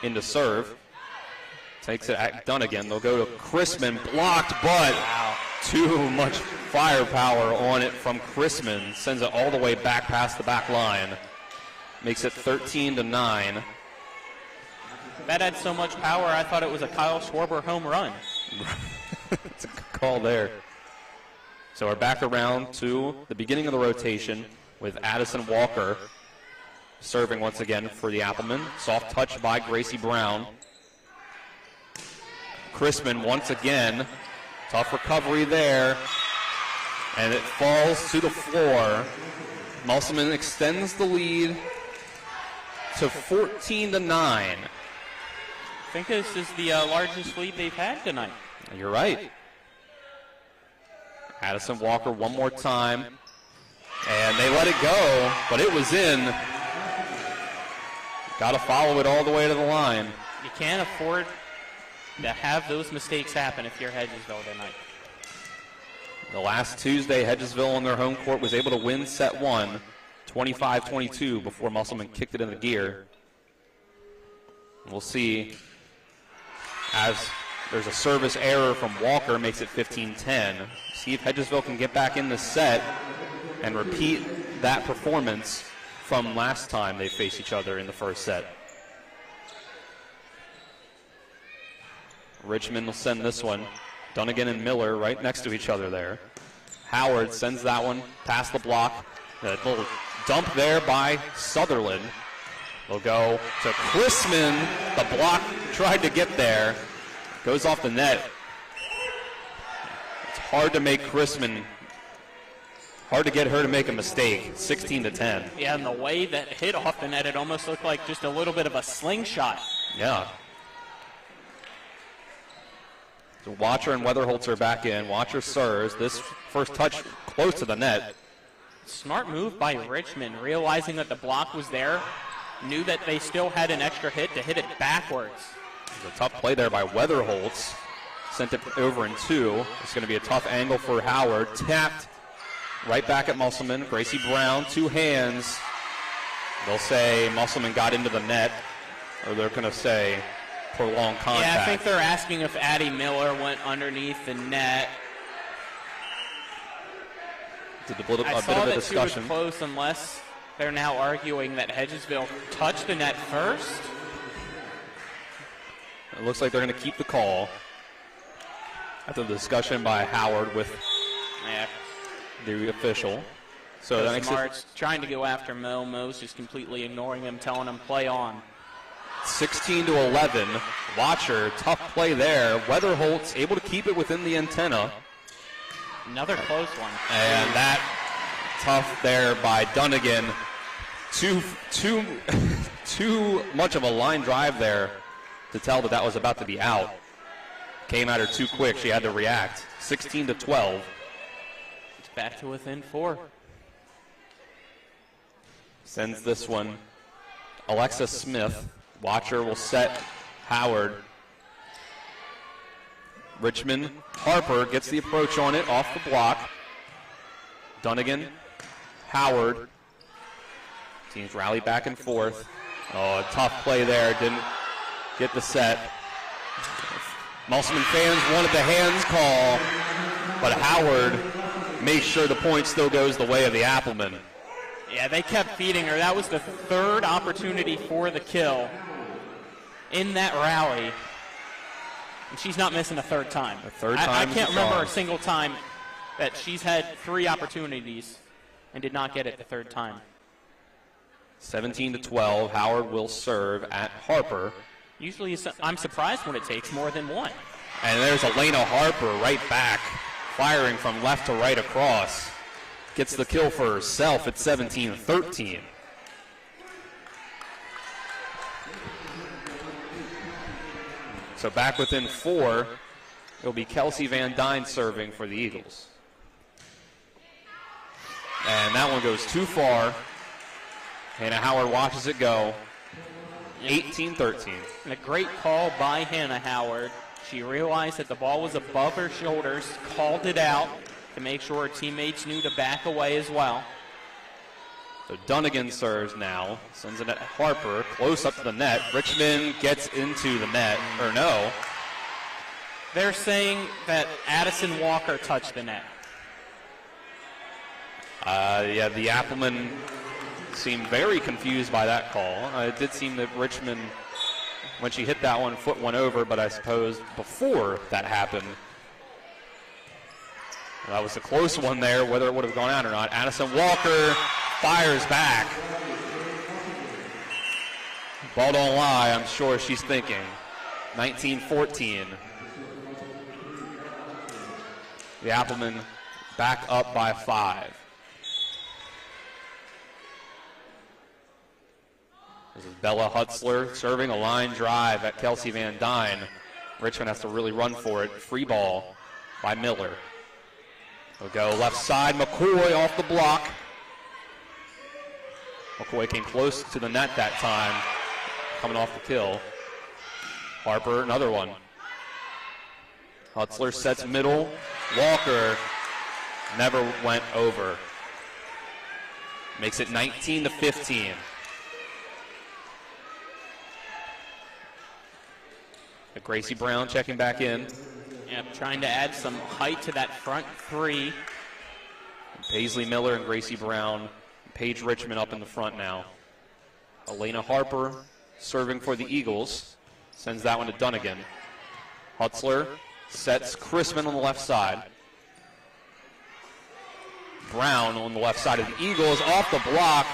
into serve. Takes it at Dunnigan. They'll go to Chrisman. Blocked, but too much firepower on it from Chrisman. Sends it all the way back past the back line. Makes it 13-9. That had so much power, I thought it was a Kyle Schwarber home run. It's a good call there. So we're back around to the beginning of the rotation with Addison Walker serving once again for the Applemen. Soft touch by Gracie Brown. Chrisman once again. Tough recovery there. And it falls to the floor. Musselman extends the lead to 14-9. I think this is the largest lead they've had tonight. You're right. Addison Walker one more time. And they let it go, but it was in. Got to follow it all the way to the line. You can't afford to have those mistakes happen if you're Hedgesville tonight. The last Tuesday, Hedgesville on their home court was able to win set one, 25-22, before Musselman kicked it into gear. We'll see as there's a service error from Walker, makes it 15-10. See if Hedgesville can get back in the set and repeat that performance from last time they faced each other in the first set. Richmond will send this one. Dunnigan and Miller right next to each other there. Howard sends that one past the block. A little dump there by Sutherland. They'll go to Chrisman. The block tried to get there. Goes off the net. It's hard to make Chrisman, hard to get her to make a mistake. 16-10. Yeah, and the way that hit off the net, it almost looked like just a little bit of a slingshot. Yeah. So Watcher and Weatherholtz back in. Watcher serves. This first touch close to the net. Smart move by Richmond, realizing that the block was there. Knew that they still had an extra hit to hit it backwards. It was a tough play there by Weatherholtz. Sent it over in two. It's going to be a tough angle for Howard. Tapped right back at Musselman. Gracie Brown, two hands. They'll say Musselman got into the net, or they're going to say prolonged contact. Yeah, I think they're asking if Addie Miller went underneath the net. Did a bit of a discussion. I saw that she was close, unless they're now arguing that Hedgesville touched the net first. It looks like they're going to keep the call after the discussion by Howard with the official. So that makes Smart's trying to go after Mo. Mo's just completely ignoring him, telling him play on. 16-11. Watcher, tough play there. Weatherholtz able to keep it within the antenna. Another close one. And that tough there by Dunnigan. Too much of a line drive there to tell that was about to be out. Came at her too quick. She had to react. 16-12. It's back to within 4. Sends this one. Alexa Smith. Watcher will set Howard. Richmond. Harper gets the approach on it off the block. Dunnigan. Howard. Teams rally back and forth. Oh, a tough play there. Didn't get the set. Musselman fans wanted the hands call, but Howard made sure the point still goes the way of the Applemen. Yeah, they kept feeding her. That was the third opportunity for the kill in that rally. And she's not missing a third time. A third time. I can't remember a single time that she's had 3 opportunities and did not get it the third time. 17-12. Howard will serve at Harper. Usually I'm surprised when it takes more than one. And there's Elena Harper right back, firing from left to right across. Gets the kill for herself at 17-13. So back within 4, it'll be Kelsey Van Dyne serving for the Eagles. And that one goes too far. Hannah Howard watches it go. 18-13. And a great call by Hannah Howard. She realized that the ball was above her shoulders, called it out to make sure her teammates knew to back away as well. So Dunnigan serves now, sends it at Harper, close up to the net. Richmond gets into the net, or no. They're saying that Addison Walker touched the net. Yeah, the Applemen seemed very confused by that call. It did seem that Richmond, when she hit that one, foot went over, but I suppose before that happened, that was a close one there, whether it would have gone out or not. Addison Walker fires back. Ball don't lie, I'm sure she's thinking. 19-14. The Applemen back up by 5. This is Bella Hutzler serving a line drive at Kelsey Van Dyne. Richmond has to really run for it. Free ball by Miller. We'll go left side. McCoy off the block. McCoy came close to the net that time, coming off the kill. Harper, another one. Hutzler sets middle. Walker never went over. Makes it 19-15. Gracie Brown checking back in. Yep, trying to add some height to that front 3. Paisley Miller and Gracie Brown. Paige Richmond up in the front now. Elena Harper serving for the Eagles. Sends that one to Dunnigan. Hutzler sets Chrisman on the left side. Brown on the left side of the Eagles off the block.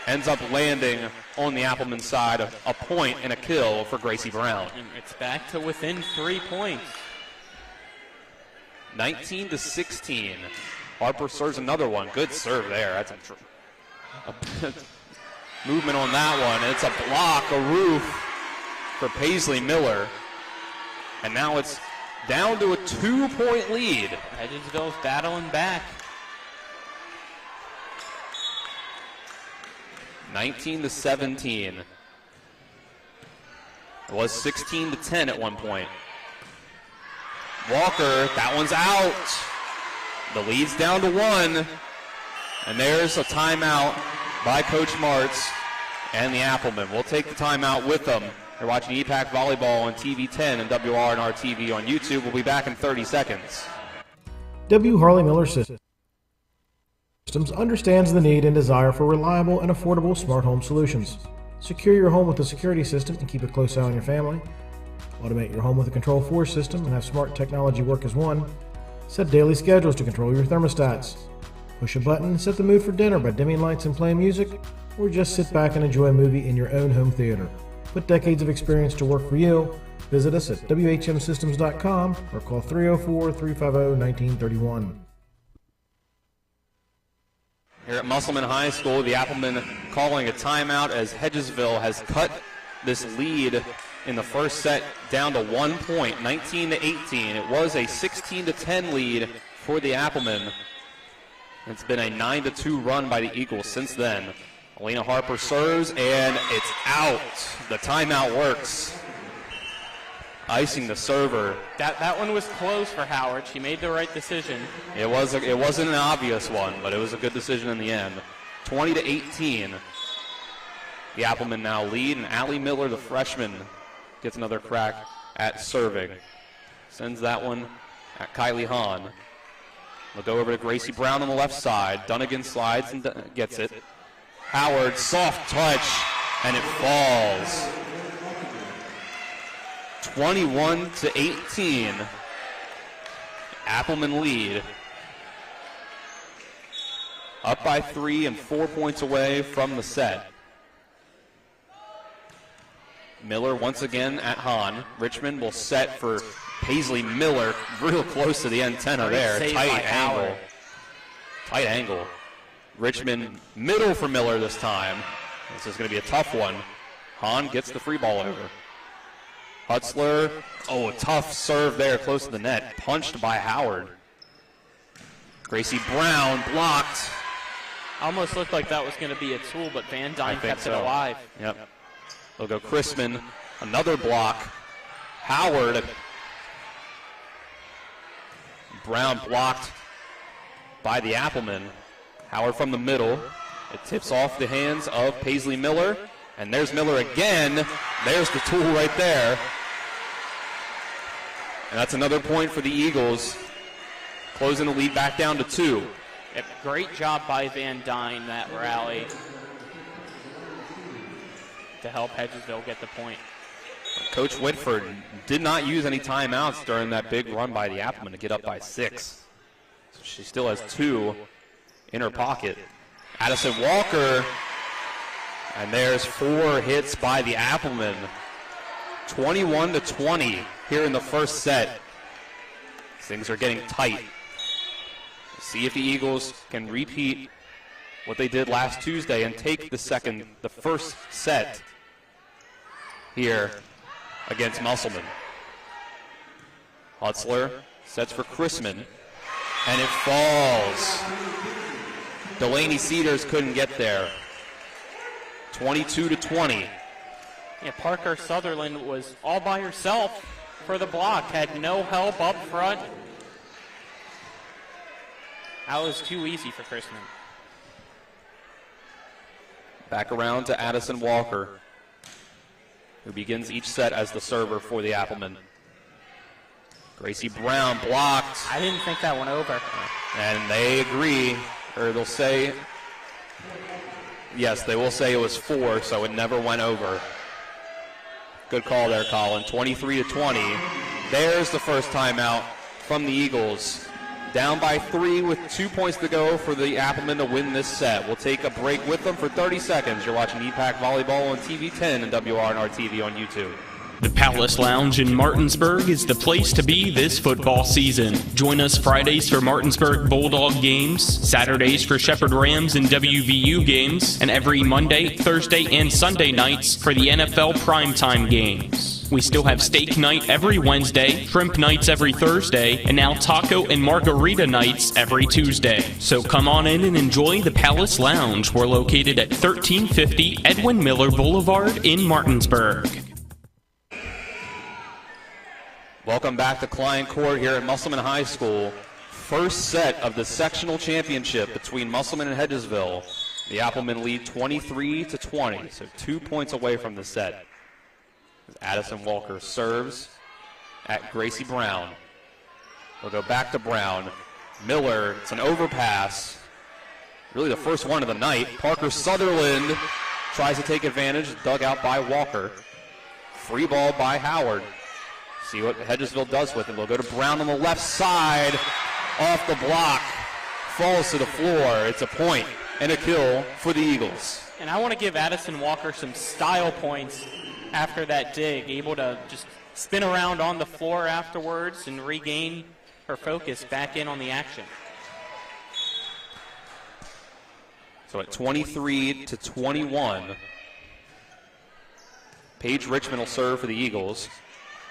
Ends up landing on the Appleman side, a point and a kill for Gracie Brown. And it's back to within 3 points. 19-16. Harper serves another one. Good serve there. That's a movement on that one. It's a block, a roof for Paisley Miller. And now it's down to a 2-point lead. Hedgesville's battling back. 19-17. It was 16-10 at one point. Walker, that one's out. The lead's down to 1. And there's a timeout by Coach Martz and the Applemen. We'll take the timeout with them. You're watching EPAC Volleyball on TV 10 and WRNR TV on YouTube. We'll be back in 30 seconds. W. Harley Miller Systems understands the need and desire for reliable and affordable smart home solutions. Secure your home with a security system and keep a close eye on your family. Automate your home with a Control4 system and have smart technology work as one. Set daily schedules to control your thermostats. Push a button and set the mood for dinner by dimming lights and playing music, or just sit back and enjoy a movie in your own home theater. Put decades of experience to work for you. Visit us at WHMsystems.com or call 304-350-1931. Here at Musselman High School, the Applemen calling a timeout as Hedgesville has cut this lead in the first set down to 1 point, 19-18. It was a 16-10 lead for the Applemen. It's been a 9-2 run by the Eagles since then. Elena Harper serves, and it's out. The timeout works. Icing the server. That one was close for Howard. She made the right decision. It wasn't an obvious one, but it was a good decision in the end. 20-18. The Applemen now lead, and Allie Miller, the freshman, gets another crack at serving. Sends that one at Kylie Hahn. We'll go over to Gracie Brown on the left side. Dunnigan slides and gets it. Howard, soft touch, and it falls. 21-18. Appleman lead. Up by 3 and 4 points away from the set. Miller once again at Hahn. Richmond will set for Paisley Miller, real close to the antenna there. Tight angle. Tight angle. Richmond middle for Miller this time. This is going to be a tough one. Hahn gets the free ball over. Hutzler, a tough serve there close to the net. Punched by Howard. Gracie Brown blocked. Almost looked like that was going to be a tool, but Van Dyne kept it alive. Yep. They'll go Chrisman, another block. Howard. Brown blocked by the Appleman. Howard from the middle. It tips off the hands of Paisley Miller. And there's Miller again. There's the tool right there. And that's another point for the Eagles. Closing the lead back down to 2. Yep, great job by Van Dyne, that rally, to help Hedgesville get the point. Coach Whitford did not use any timeouts during that big run by the Appleman to get up by 6. So she still has 2 in her pocket. Addison Walker, and there's 4 hits by the Appleman. 21-20 here in the first set. Things are getting tight. See if the Eagles can repeat what they did last Tuesday and take the first set here against Musselman. Hutzler sets for Chrisman, and it falls. Delaney Cedars couldn't get there. 22-20. Yeah, Parker Sutherland was all by herself for the block, had no help up front. That was too easy for Chrisman. Back around to Addison Walker, who begins each set as the server for the Appleman. Gracie Brown blocked. I didn't think that went over. And they agree, or they'll say, yes, they will say it was 4, so it never went over. Good call there, Colin. 23-20. There's the first timeout from the Eagles. Down by 3 with 2 points to go for the Appleman to win this set. We'll take a break with them for 30 seconds. You're watching EPAC Volleyball on TV 10 and WRNR TV on YouTube. The Palace Lounge in Martinsburg is the place to be this football season. Join us Fridays for Martinsburg Bulldog games, Saturdays for Shepherd Rams and WVU games, and every Monday, Thursday, and Sunday nights for the NFL primetime games. We still have steak night every Wednesday, shrimp nights every Thursday, and now taco and margarita nights every Tuesday. So come on in and enjoy the Palace Lounge. We're located at 1350 Edwin Miller Boulevard in Martinsburg. Welcome back to Klein Court here at Musselman High School. First set of the sectional championship between Musselman and Hedgesville. The Applemen lead 23-20, so 2 points away from the set. Addison Walker serves at Gracie Brown. We'll go back to Brown. Miller, it's an overpass. Really the first one of the night. Parker Sutherland tries to take advantage, dug out by Walker. Free ball by Howard. See what Hedgesville does with it. We'll go to Brown on the left side. Off the block. Falls to the floor. It's a point and a kill for the Eagles. And I want to give Addison Walker some style points after that dig. Able to just spin around on the floor afterwards and regain her focus back in on the action. So at 23-21, Paige Richmond will serve for the Eagles.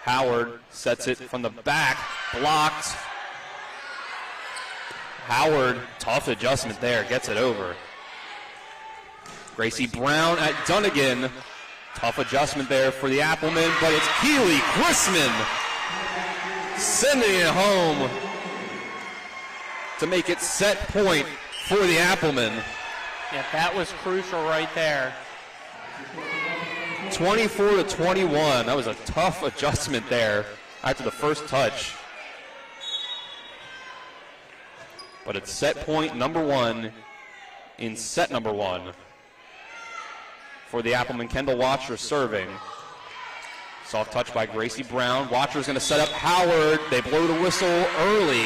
Howard sets it from the back, blocked. Howard, tough adjustment there, gets it over. Gracie Brown at Dunnigan. Tough adjustment there for the Applemen, but it's Keely Chrisman sending it home to make it set point for the Applemen. Yeah, that was crucial right there. 24-21. That was a tough adjustment there after the first touch. But it's set point number 1 in set number 1 for the Appleman. Kendall Watcher serving. Soft touch by Gracie Brown. Watcher's going to set up Howard. They blow the whistle early.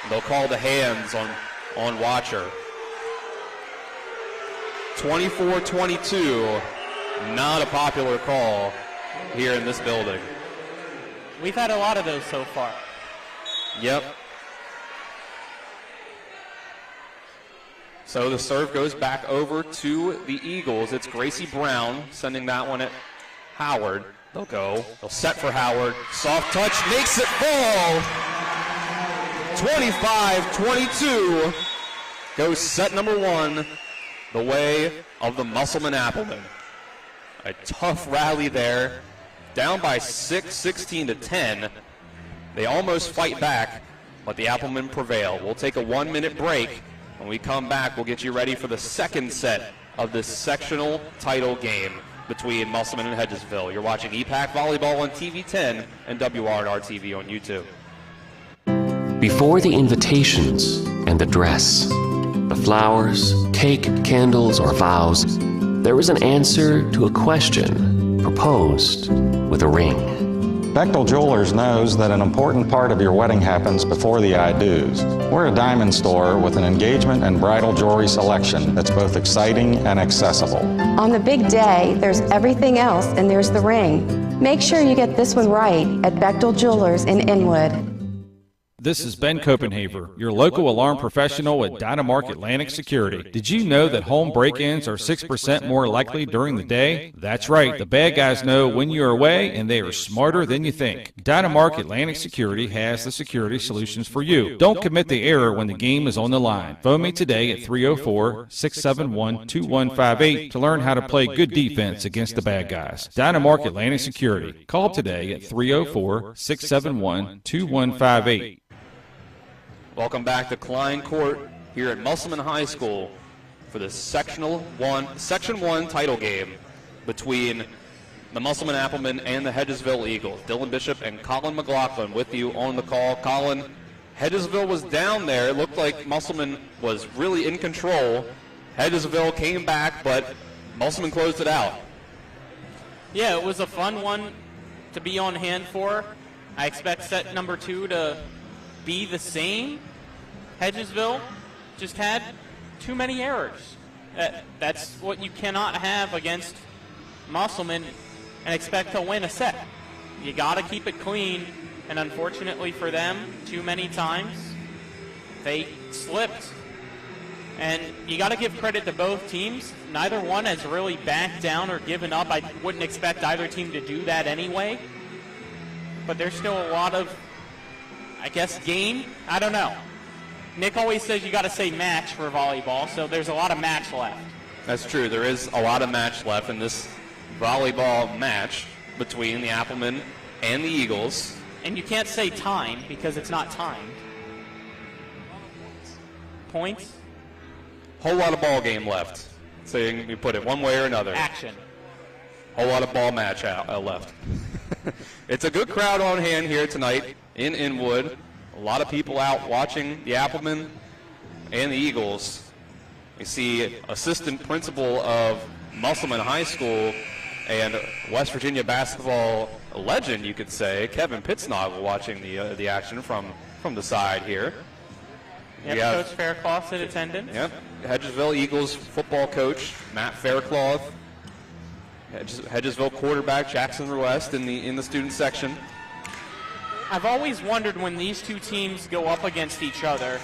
They'll call the hands on Watcher. 24-22. Not a popular call here in this building. We've had a lot of those so far. Yep. So the serve goes back over to the Eagles. It's Gracie Brown sending that one at Howard. They'll set for Howard. Soft touch makes it fall. 25-22 goes set number 1 the way of the Musselman Applemen. A tough rally there. Down by 6, 16-10. They almost fight back, but the Applemen prevail. We'll take a 1-minute break. When we come back, we'll get you ready for the second set of this sectional title game between Musselman and Hedgesville. You're watching EPAC Volleyball on TV 10 and WRNR TV on YouTube. Before the invitations and the dress, the flowers, cake, candles, or vows, there was an answer to a question proposed with a ring. Bechtel Jewelers knows that an important part of your wedding happens before the I-dos. We're a diamond store with an engagement and bridal jewelry selection that's both exciting and accessible. On the big day, there's everything else, and there's the ring. Make sure you get this one right at Bechtel Jewelers in Inwood. This is Ben Copenhaver, your local alarm professional at Dynamark Atlantic Security. Did you know that home break-ins are 6% more likely during the day? That's right, the bad guys know when you're away, and they are smarter than you think. Dynamark Atlantic Security has the security solutions for you. Don't commit the error when the game is on the line. Phone me today at 304-671-2158 to learn how to play good defense against the bad guys. Dynamark Atlantic Security. Call today at 304-671-2158. Welcome back to Klein Court here at Musselman High School for the Section 1 title game between the Musselman Applemen and the Hedgesville Eagles. Dylan Bishop and Colin McLaughlin with you on the call. Colin, Hedgesville was down there. It looked like Musselman was really in control. Hedgesville came back, but Musselman closed it out. Yeah, it was a fun one to be on hand for. I expect set number 2 to be the same. Hedgesville just had too many errors. That's what you cannot have against Musselman and expect to win a set. You got to keep it clean, and unfortunately for them, too many times they slipped. And you got to give credit to both teams. Neither one has really backed down or given up. I wouldn't expect either team to do that anyway. But there's still a lot of, I guess, game. I don't know. Nick always says you got to say match for volleyball, so there's a lot of match left. That's true. There is a lot of match left in this volleyball match between the Applemen and the Eagles. And you can't say time because it's not timed. Points? Whole lot of ball game left. So you can put it one way or another. Action. Whole lot of ball match left. It's a good crowd on hand here tonight in Inwood. A lot of people out watching the Applemen and the Eagles. We see assistant principal of Musselman High School and West Virginia basketball legend, you could say, Kevin Pittsnoggle, watching the action from the side here. Yep, Coach Faircloth's in attendance. Yep, Hedgesville Eagles football coach Matt Faircloth. Hedgesville quarterback Jackson West in the student section. I've always wondered when these two teams go up against each other,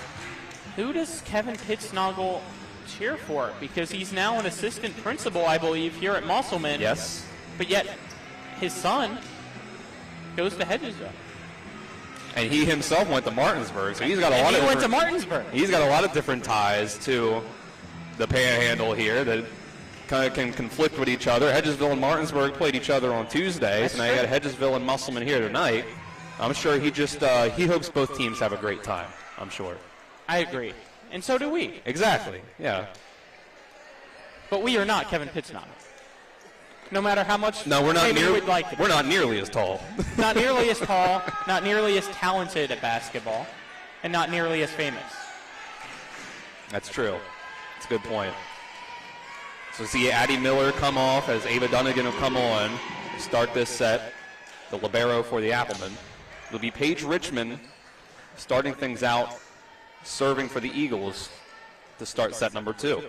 who does Kevin Pittsnoggle cheer for? Because he's now an assistant principal, I believe, here at Musselman. Yes. But yet his son goes to Hedgesville. And he himself went to Martinsburg, so he's got a lot of different ties to the Panhandle here that kind of can conflict with each other. Hedgesville and Martinsburg played each other on Tuesday, so now you got Hedgesville and Musselman here tonight. I'm sure he hopes both teams have a great time, I'm sure. I agree. And so do we. Exactly, yeah. But we are not Kevin Pittsnoggle. No matter how much we're not we'd like to be. We're not nearly as tall. Not nearly as tall, not nearly as talented at basketball, and not nearly as famous. That's true. That's a good point. So see Addie Miller come off as Ava Dunnigan will come on to start this set, the libero for the Applemen. It'll be Paige Richmond starting things out, serving for the Eagles to start set number 2.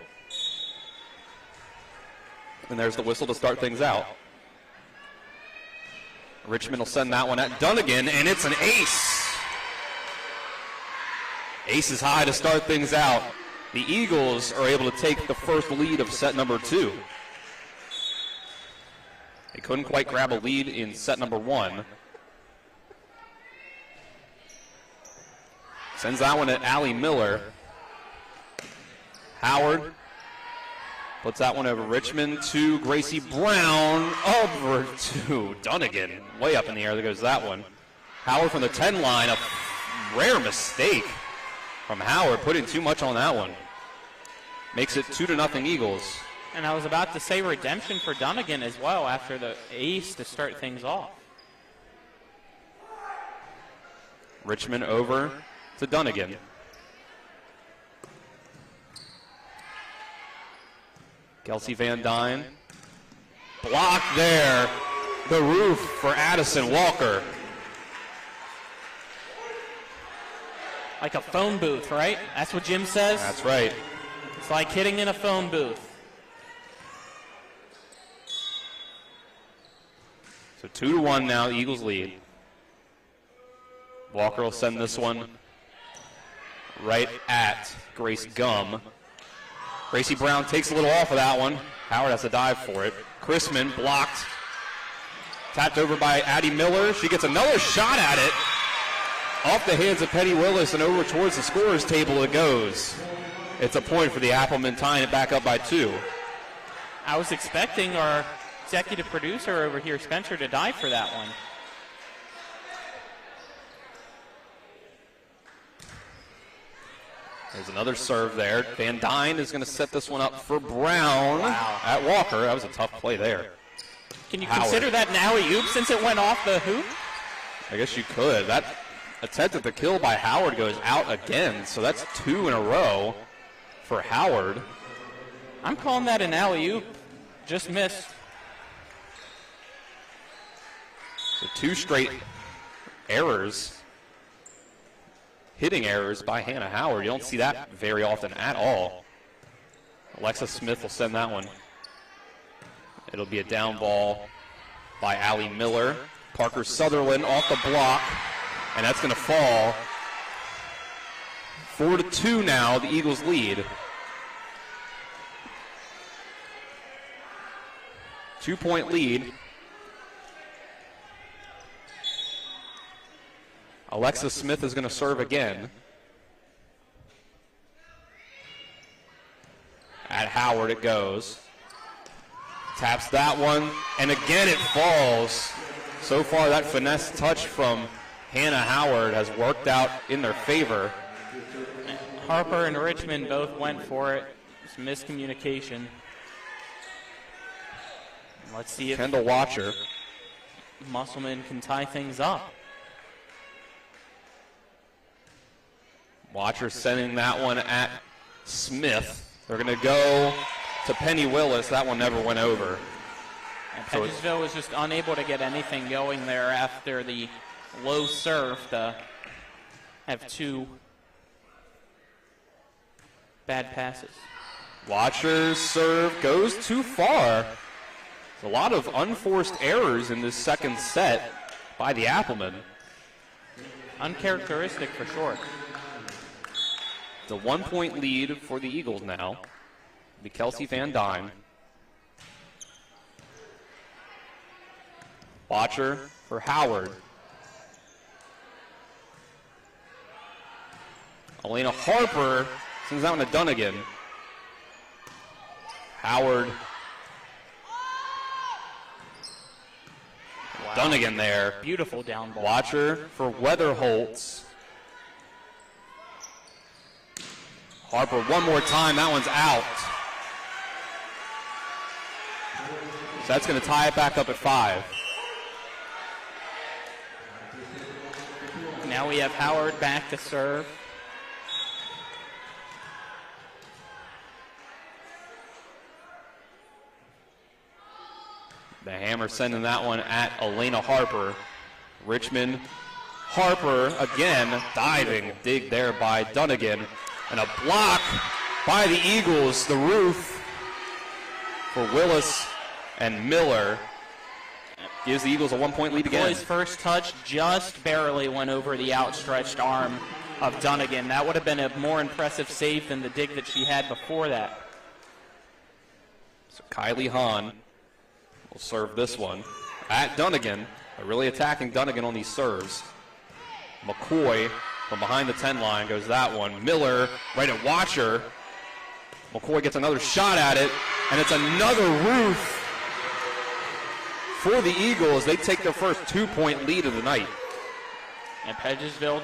And there's the whistle to start things out. Richmond will send that one at Dunnigan, and it's an ace. Ace is high to start things out. The Eagles are able to take the first lead of set number 2. They couldn't quite grab a lead in set number 1. Sends that one at Allie Miller. Howard puts that one over Richmond to Gracie Brown, over to Dunnigan. Way up in the air, there goes that one. Howard from the 10 line, a rare mistake from Howard, putting too much on that one. Makes it 2-0 Eagles. And I was about to say redemption for Dunnigan as well after the ace to start things off. Richmond over to Dunnigan. Kelsey Van Dyne. Blocked there. The roof for Addison Walker. Like a phone booth, right? That's what Jim says? That's right. It's like hitting in a phone booth. So 2-1 now, the Eagles lead. Walker will send this one right at Grace Gum. Gracie Brown takes a little off of that one. Howard has to dive for it. Chrisman blocked. Tapped over by Addie Miller. She gets another shot at it. Off the hands of Penny Willis and over towards the scorer's table it goes. It's a point for the Applemen, tying it back up by 2. I was expecting our executive producer over here, Spencer, to dive for that one. There's another serve there. Van Dyne is going to set this one up for Brown at Walker. That was a tough play there. Can you consider that an alley-oop since it went off the hoop? I guess you could. That attempt at the kill by Howard goes out again, so that's 2 in a row for Howard. I'm calling that an alley-oop. Just missed. So 2 straight errors. Hitting errors by Hannah Howard. You don't see that very often at all. Alexa Smith will send that one. It'll be a down ball by Allie Miller. Parker Sutherland off the block, and that's going to fall. 4-2 now, the Eagles lead. 2-point lead. Alexa Smith is going to serve again. At Howard it goes. Taps that one, and again it falls. So far that finesse touch from Hannah Howard has worked out in their favor. Harper and Richmond both went for it. It's miscommunication. Let's see if Kendall Watcher. Musselman can tie things up. Watcher sending that one at Smith. They're going to go to Penny Willis. That one never went over. And Hedgesville was just unable to get anything going there after the low serve to have 2 bad passes. Watcher's serve goes too far. There's a lot of unforced errors in this second set by the Applemen. Uncharacteristic for sure. The 1-point lead for the Eagles now. It'll be Kelsey Van Dyne. Watcher for Howard. Elena Harper sends that one to Dunnigan. Howard. Wow. Dunnigan there. Beautiful down ball. Watcher for Weatherholtz. Harper one more time, that one's out. So that's going to tie it back up at 5. Now we have Howard back to serve. The Hammer sending that one at Elena Harper. Richmond, Harper again, diving, dig there by Dunnigan. And a block by the Eagles, the roof for Willis and Miller. gives the Eagles a 1-point lead again. His first touch just barely went over the outstretched arm of Dunnigan. That would have been a more impressive save than the dig that she had before that. So Kylie Hahn will serve this one at Dunnigan. They're really attacking Dunnigan on these serves. McCoy from behind the 10 line goes that one. Miller right at Watcher. McCoy gets another shot at it, and it's another roof for the Eagles. They take their first 2-point lead of the night. And Hedgesville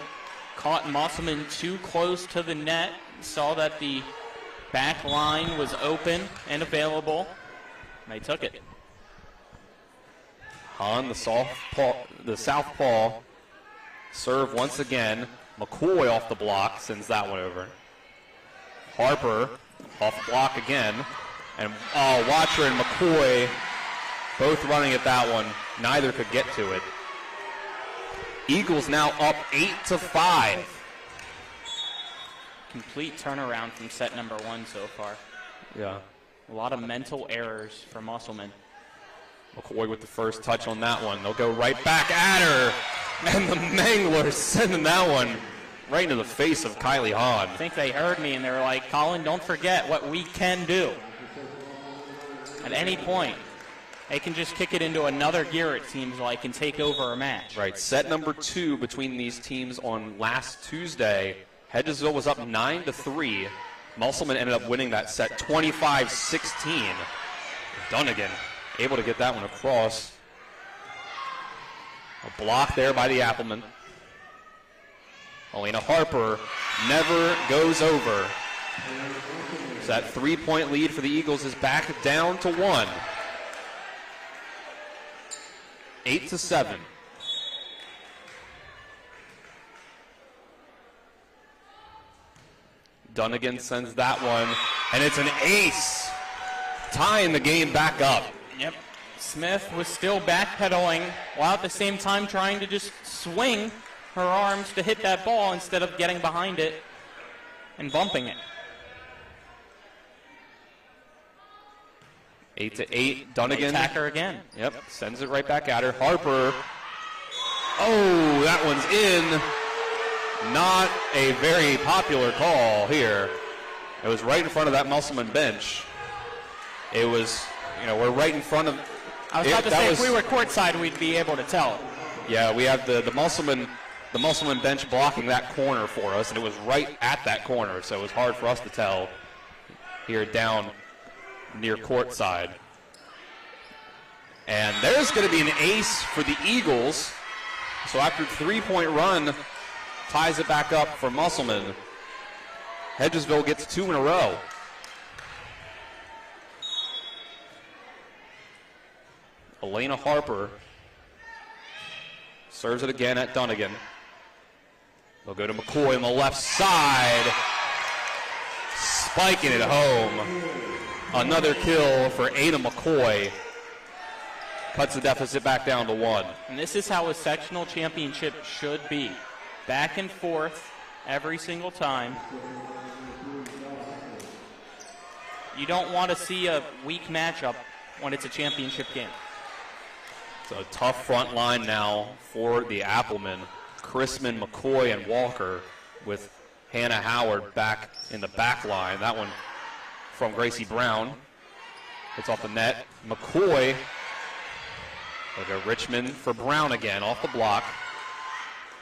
caught Musselman too close to the net. Saw that the back line was open and available. And they took it. On the southpaw serve once again. McCoy off the block, sends that one over. Harper off the block again. And Watcher and McCoy both running at that one. Neither could get to it. Eagles now up 8-5. Complete turnaround from set number 1 so far. Yeah. A lot of mental errors for Musselman. McCoy with the first touch on that one. They'll go right back at her. And the Manglers sending that one right into the face of Kylie Hahn. I think they heard me and they were like, Colin, don't forget what we can do. At any point, they can just kick it into another gear, it seems like, and take over a match. Right. Set number 2 between these teams on last Tuesday. Hedgesville was up 9-3. Musselman ended up winning that set 25-16. Dunnigan able to get that one across. A block there by the Appleman. Elena Harper never goes over. So that 3-point lead for the Eagles is back down to 1. 8-7. Dunnigan sends that one, and it's an ace, tying the game back up. Yep. Smith was still backpedaling while at the same time trying to just swing her arms to hit that ball instead of getting behind it and bumping it. 8-8. Dunnigan. Attack her again. Yep. Sends it right back at her. Harper. Oh, that one's in. Not a very popular call here. It was right in front of that Musselman bench. It was, we're right in front of. I was about to say, if we were courtside, we'd be able to tell. Yeah, we have the Musselman bench blocking that corner for us, and it was right at that corner, so it was hard for us to tell here down near courtside. And there's going to be an ace for the Eagles. So after a 3-point run, ties it back up for Musselman. Hedgesville gets 2 in a row. Elena Harper serves it again at Dunnigan. They'll go to McCoy on the left side. Spiking it home. Another kill for Ada McCoy. Cuts the deficit back down to 1. And this is how a sectional championship should be. Back and forth every single time. You don't want to see a weak matchup when it's a championship game. So a tough front line now for the Applemen. Chrisman, McCoy, and Walker with Hannah Howard back in the back line. That one from Gracie Brown. It's off the net. McCoy. They'll go Richmond for Brown again, off the block.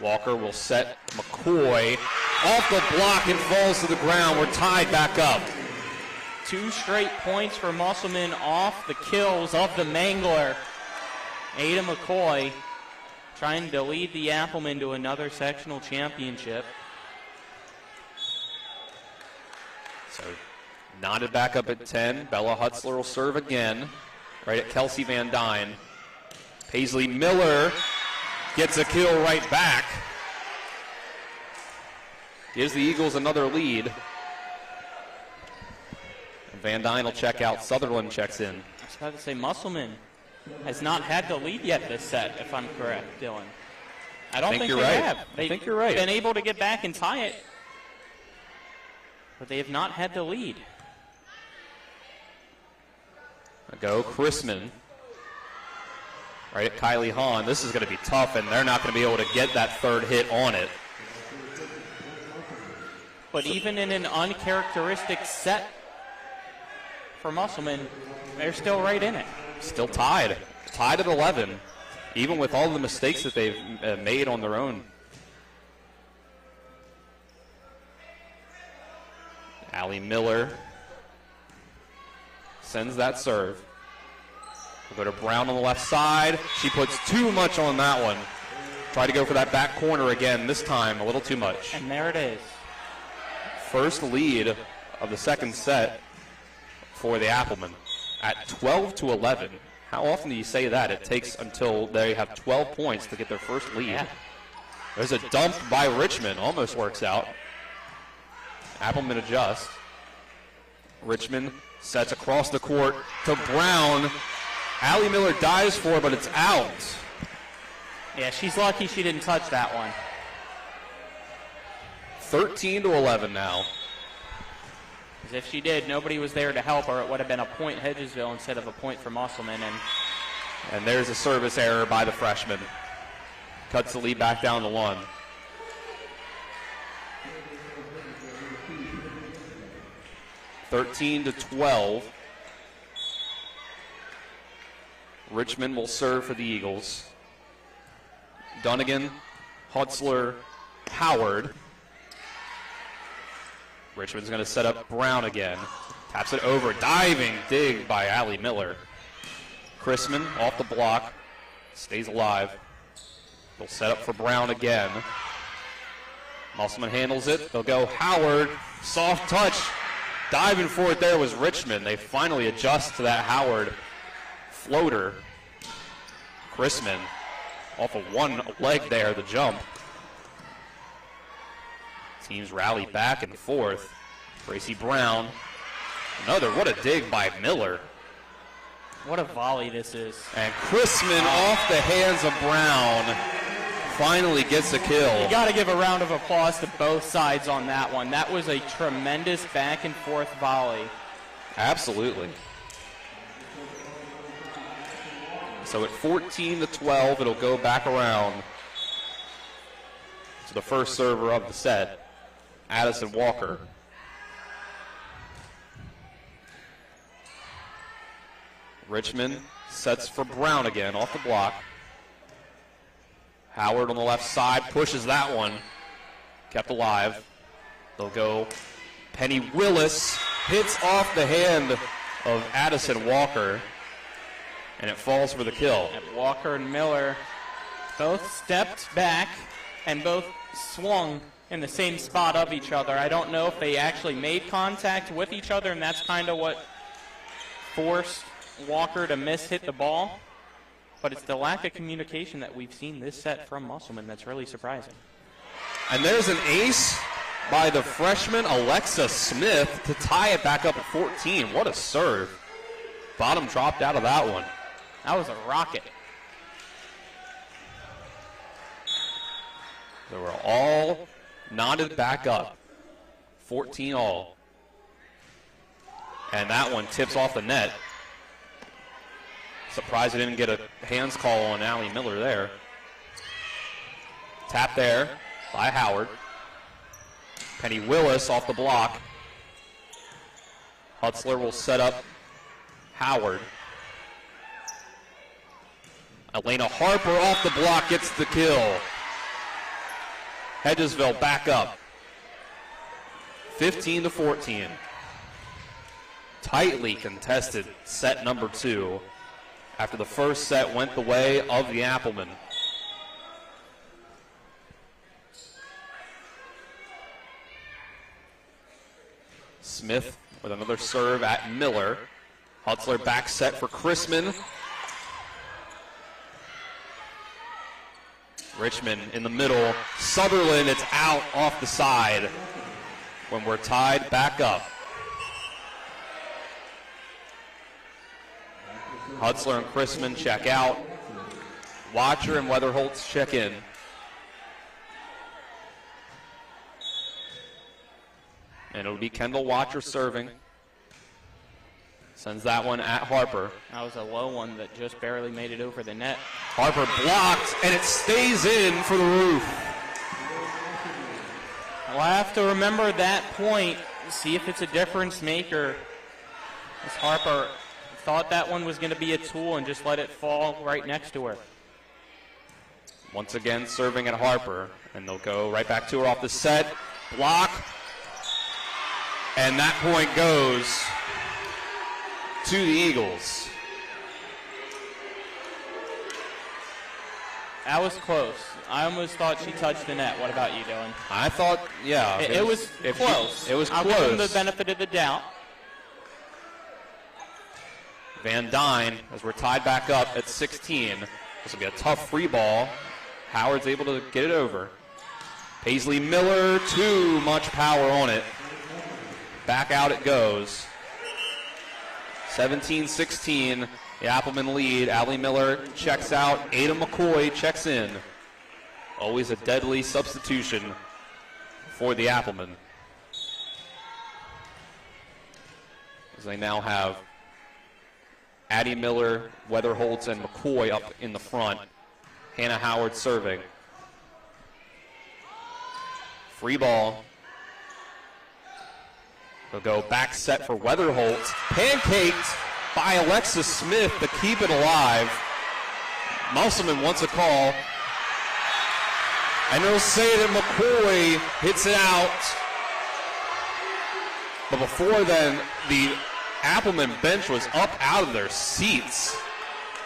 Walker will set McCoy off the block and falls to the ground. We're tied back up. 2 straight points for Musselman off the kills of the Mangler. Ada McCoy trying to lead the Applemen to another sectional championship. So knotted back up at 10. Bella Hutzler will serve again, right at Kelsey Van Dyne. Paisley Miller gets a kill right back. Gives the Eagles another lead. Van Dyne will check out. Sutherland checks in. I was about to say Musselman has not had the lead yet this set, if I'm correct, Dylan. I don't think you're they right. have. I think you're right. Been able to get back and tie it, but they have not had the lead. A go Chrisman. right at Kylie Hahn. This is going to be tough, and they're not going to be able to get that third hit on it. But even in an uncharacteristic set for Musselman, they're still right in it. Still tied. Tied at 11, even with all the mistakes that they've made on their own. Allie Miller sends that serve. We'll go to Brown on the left side. She puts too much on that one. Try to go for that back corner again, this time a little too much. And there it is. First lead of the second set for the Applemen at 12-11. How often do you say that? It takes until they have 12 points to get their first lead. Yeah. There's a dump by Richmond. Almost works out. Appleman adjusts. Richmond sets across the court to Brown. Allie Miller dives for it, but it's out. Yeah, she's lucky she didn't touch that one. 13-11 now. Because if she did, nobody was there to help her. It would have been a point Hedgesville instead of a point for Musselman. And there's a service error by the freshman. Cuts the lead back down to 1. (13-12). Richmond will serve for the Eagles. Dunnigan, Hutzler, Howard. Richmond's going to set up Brown again. Taps it over. Diving dig by Allie Miller. Chrisman off the block. Stays alive. They'll set up for Brown again. Musselman handles it. They'll go Howard. Soft touch. Diving for it there was Richmond. They finally adjust to that Howard floater. Chrisman off of one leg there, the jump. Teams rally back and forth. Gracie Brown. Another, what a dig by Miller. What a volley this is. And Chrisman off the hands of Brown finally gets a kill. You got to give a round of applause to both sides on that one. That was a tremendous back and forth volley. Absolutely. So at 14-12, it'll go back around to the first server of the set, Addison Walker. Richmond sets for Brown again off the block. Howard on the left side pushes that one. Kept alive. They'll go Penny Willis. Hits off the hand of Addison Walker. And it falls for the kill. And Walker and Miller both stepped back and both swung in the same spot of each other. I don't know if they actually made contact with each other, and that's kind of what forced Walker to hit the ball. But it's the lack of communication that we've seen this set from Musselman that's really surprising. And there's an ace by the freshman Alexa Smith to tie it back up at 14. What a serve. Bottom dropped out of that one. That was a rocket. They were all knotted back up. 14 all. And that one tips off the net. Surprised they didn't get a hands call on Allie Miller there. Tap there by Howard. Penny Willis off the block. Hutzler will set up Howard. Elena Harper off the block gets the kill. Hedgesville back up. 15-14. Tightly contested set number 2 after the first set went the way of the Applemen. Smith with another serve at Miller. Hutzler back set for Chrisman. Richmond in the middle. Sutherland, it's out off the side when we're tied back up. Hutzler and Chrisman check out. Watcher and Weatherholtz check in. And it'll be Kendall Watcher serving. Sends that one at Harper. That was a low one that just barely made it over the net. Harper blocked, and it stays in for the roof. We'll have to remember that point, see if it's a difference maker. As Harper thought that one was going to be a tool and just let it fall right next to her. Once again, serving at Harper, and they'll go right back to her off the set. Block, and that point goes to the Eagles. That was close. I almost thought she touched the net. What about you, Dylan? I thought, yeah. It was close. It was I'll close. give them the benefit of the doubt. Van Dyne, as we're tied back up at 16. This will be a tough free ball. Howard's able to get it over. Paisley Miller, too much power on it. Back out it goes. 17-16, the Appleman lead. Allie Miller checks out. Ada McCoy checks in. Always a deadly substitution for the Appleman. As they now have Addie Miller, Weatherholtz, and McCoy up in the front. Hannah Howard serving. Free ball. They'll go back set for Weatherholtz. Pancaked by Alexis Smith to keep it alive. Musselman wants a call. And they'll say that McCoy hits it out. But before then, the Appleman bench was up out of their seats.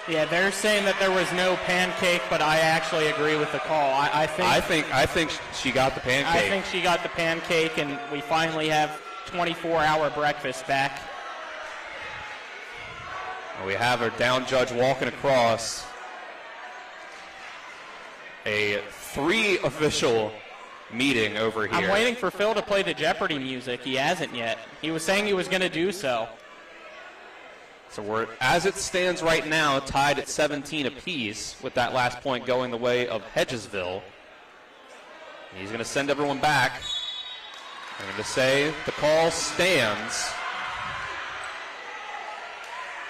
Yeah, they're saying that there was no pancake, but I actually agree with the call. I think she got the pancake. I think she got the pancake, and we finally have 24-hour breakfast back. We have our down judge walking across. A 3-official meeting over here. I'm waiting for Phil to play the Jeopardy music. He hasn't yet. He was saying he was going to do so. So we're, as it stands right now, tied at 17 apiece, with that last point going the way of Hedgesville. He's going to send everyone back. I'm going to say the call stands.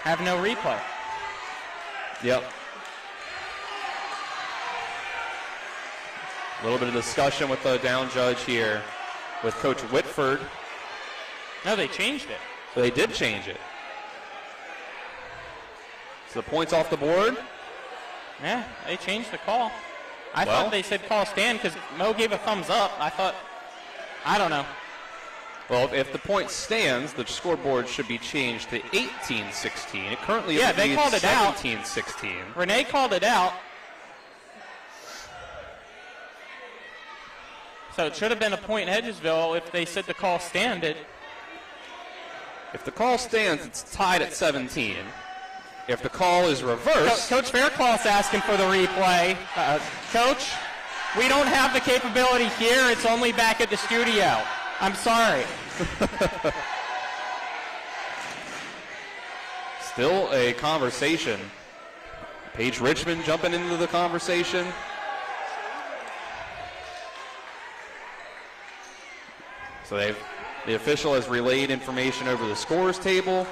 Have no replay. Yep. A little bit of discussion with the down judge here with Coach Whitford. No, they changed it. So they did change it. So the point's off the board. Yeah, they changed the call. I thought they said call stand because Mo gave a thumbs up. I don't know. Well, if the point stands, the scoreboard should be changed to 18-16. It currently is they called it out. 17-16. Renee called it out. So it should have been a point in Hedgesville if they said the call standed. If the call stands, it's tied at 17. If the call is reversed... Coach Faircloth's asking for the replay. Coach, we don't have the capability here. It's only back at the studio. I'm sorry. Still a conversation. Paige Richmond jumping into the conversation. So the official has relayed information over the scores table.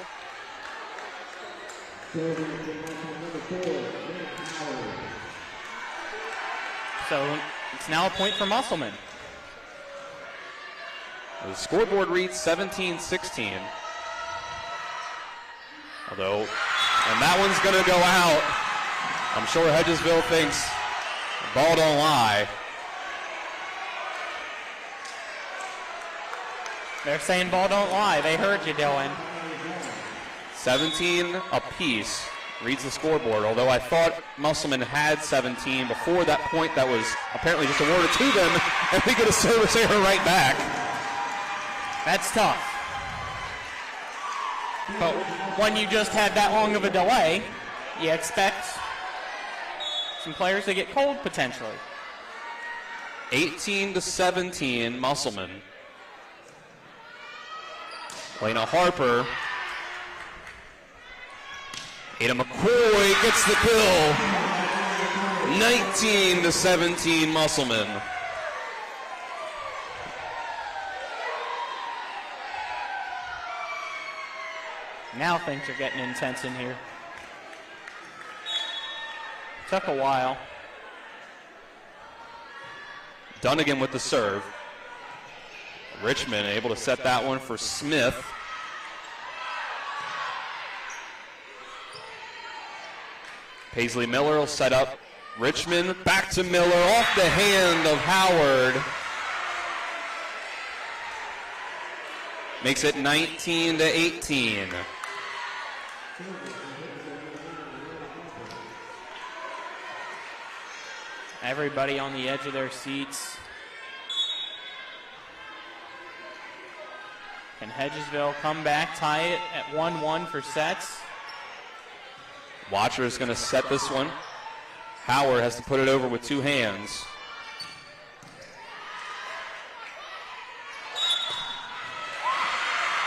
So it's now a point for Musselman. The scoreboard reads 17-16. Although, and that one's going to go out. I'm sure Hedgesville thinks the ball don't lie. They're saying ball don't lie. They heard you, Dylan. 17 apiece reads the scoreboard, although I thought Musselman had 17 before that point that was apparently just awarded to them, and they get a service error right back. That's tough. But when you just had that long of a delay, you expect some players to get cold potentially. 18-17, Musselman. Lena Harper. Ada McCoy gets the kill. 19-17, Musselman. Now things are getting intense in here. Took a while. Dunnigan with the serve. Richmond able to set that one for Smith. Paisley Miller will set up Richmond. Back to Miller off the hand of Howard. Makes it 19-18. Everybody on the edge of their seats. Can Hedgesville come back, tie it at 1-1 for sets? Watcher is going to set this one. Howard has to put it over with two hands.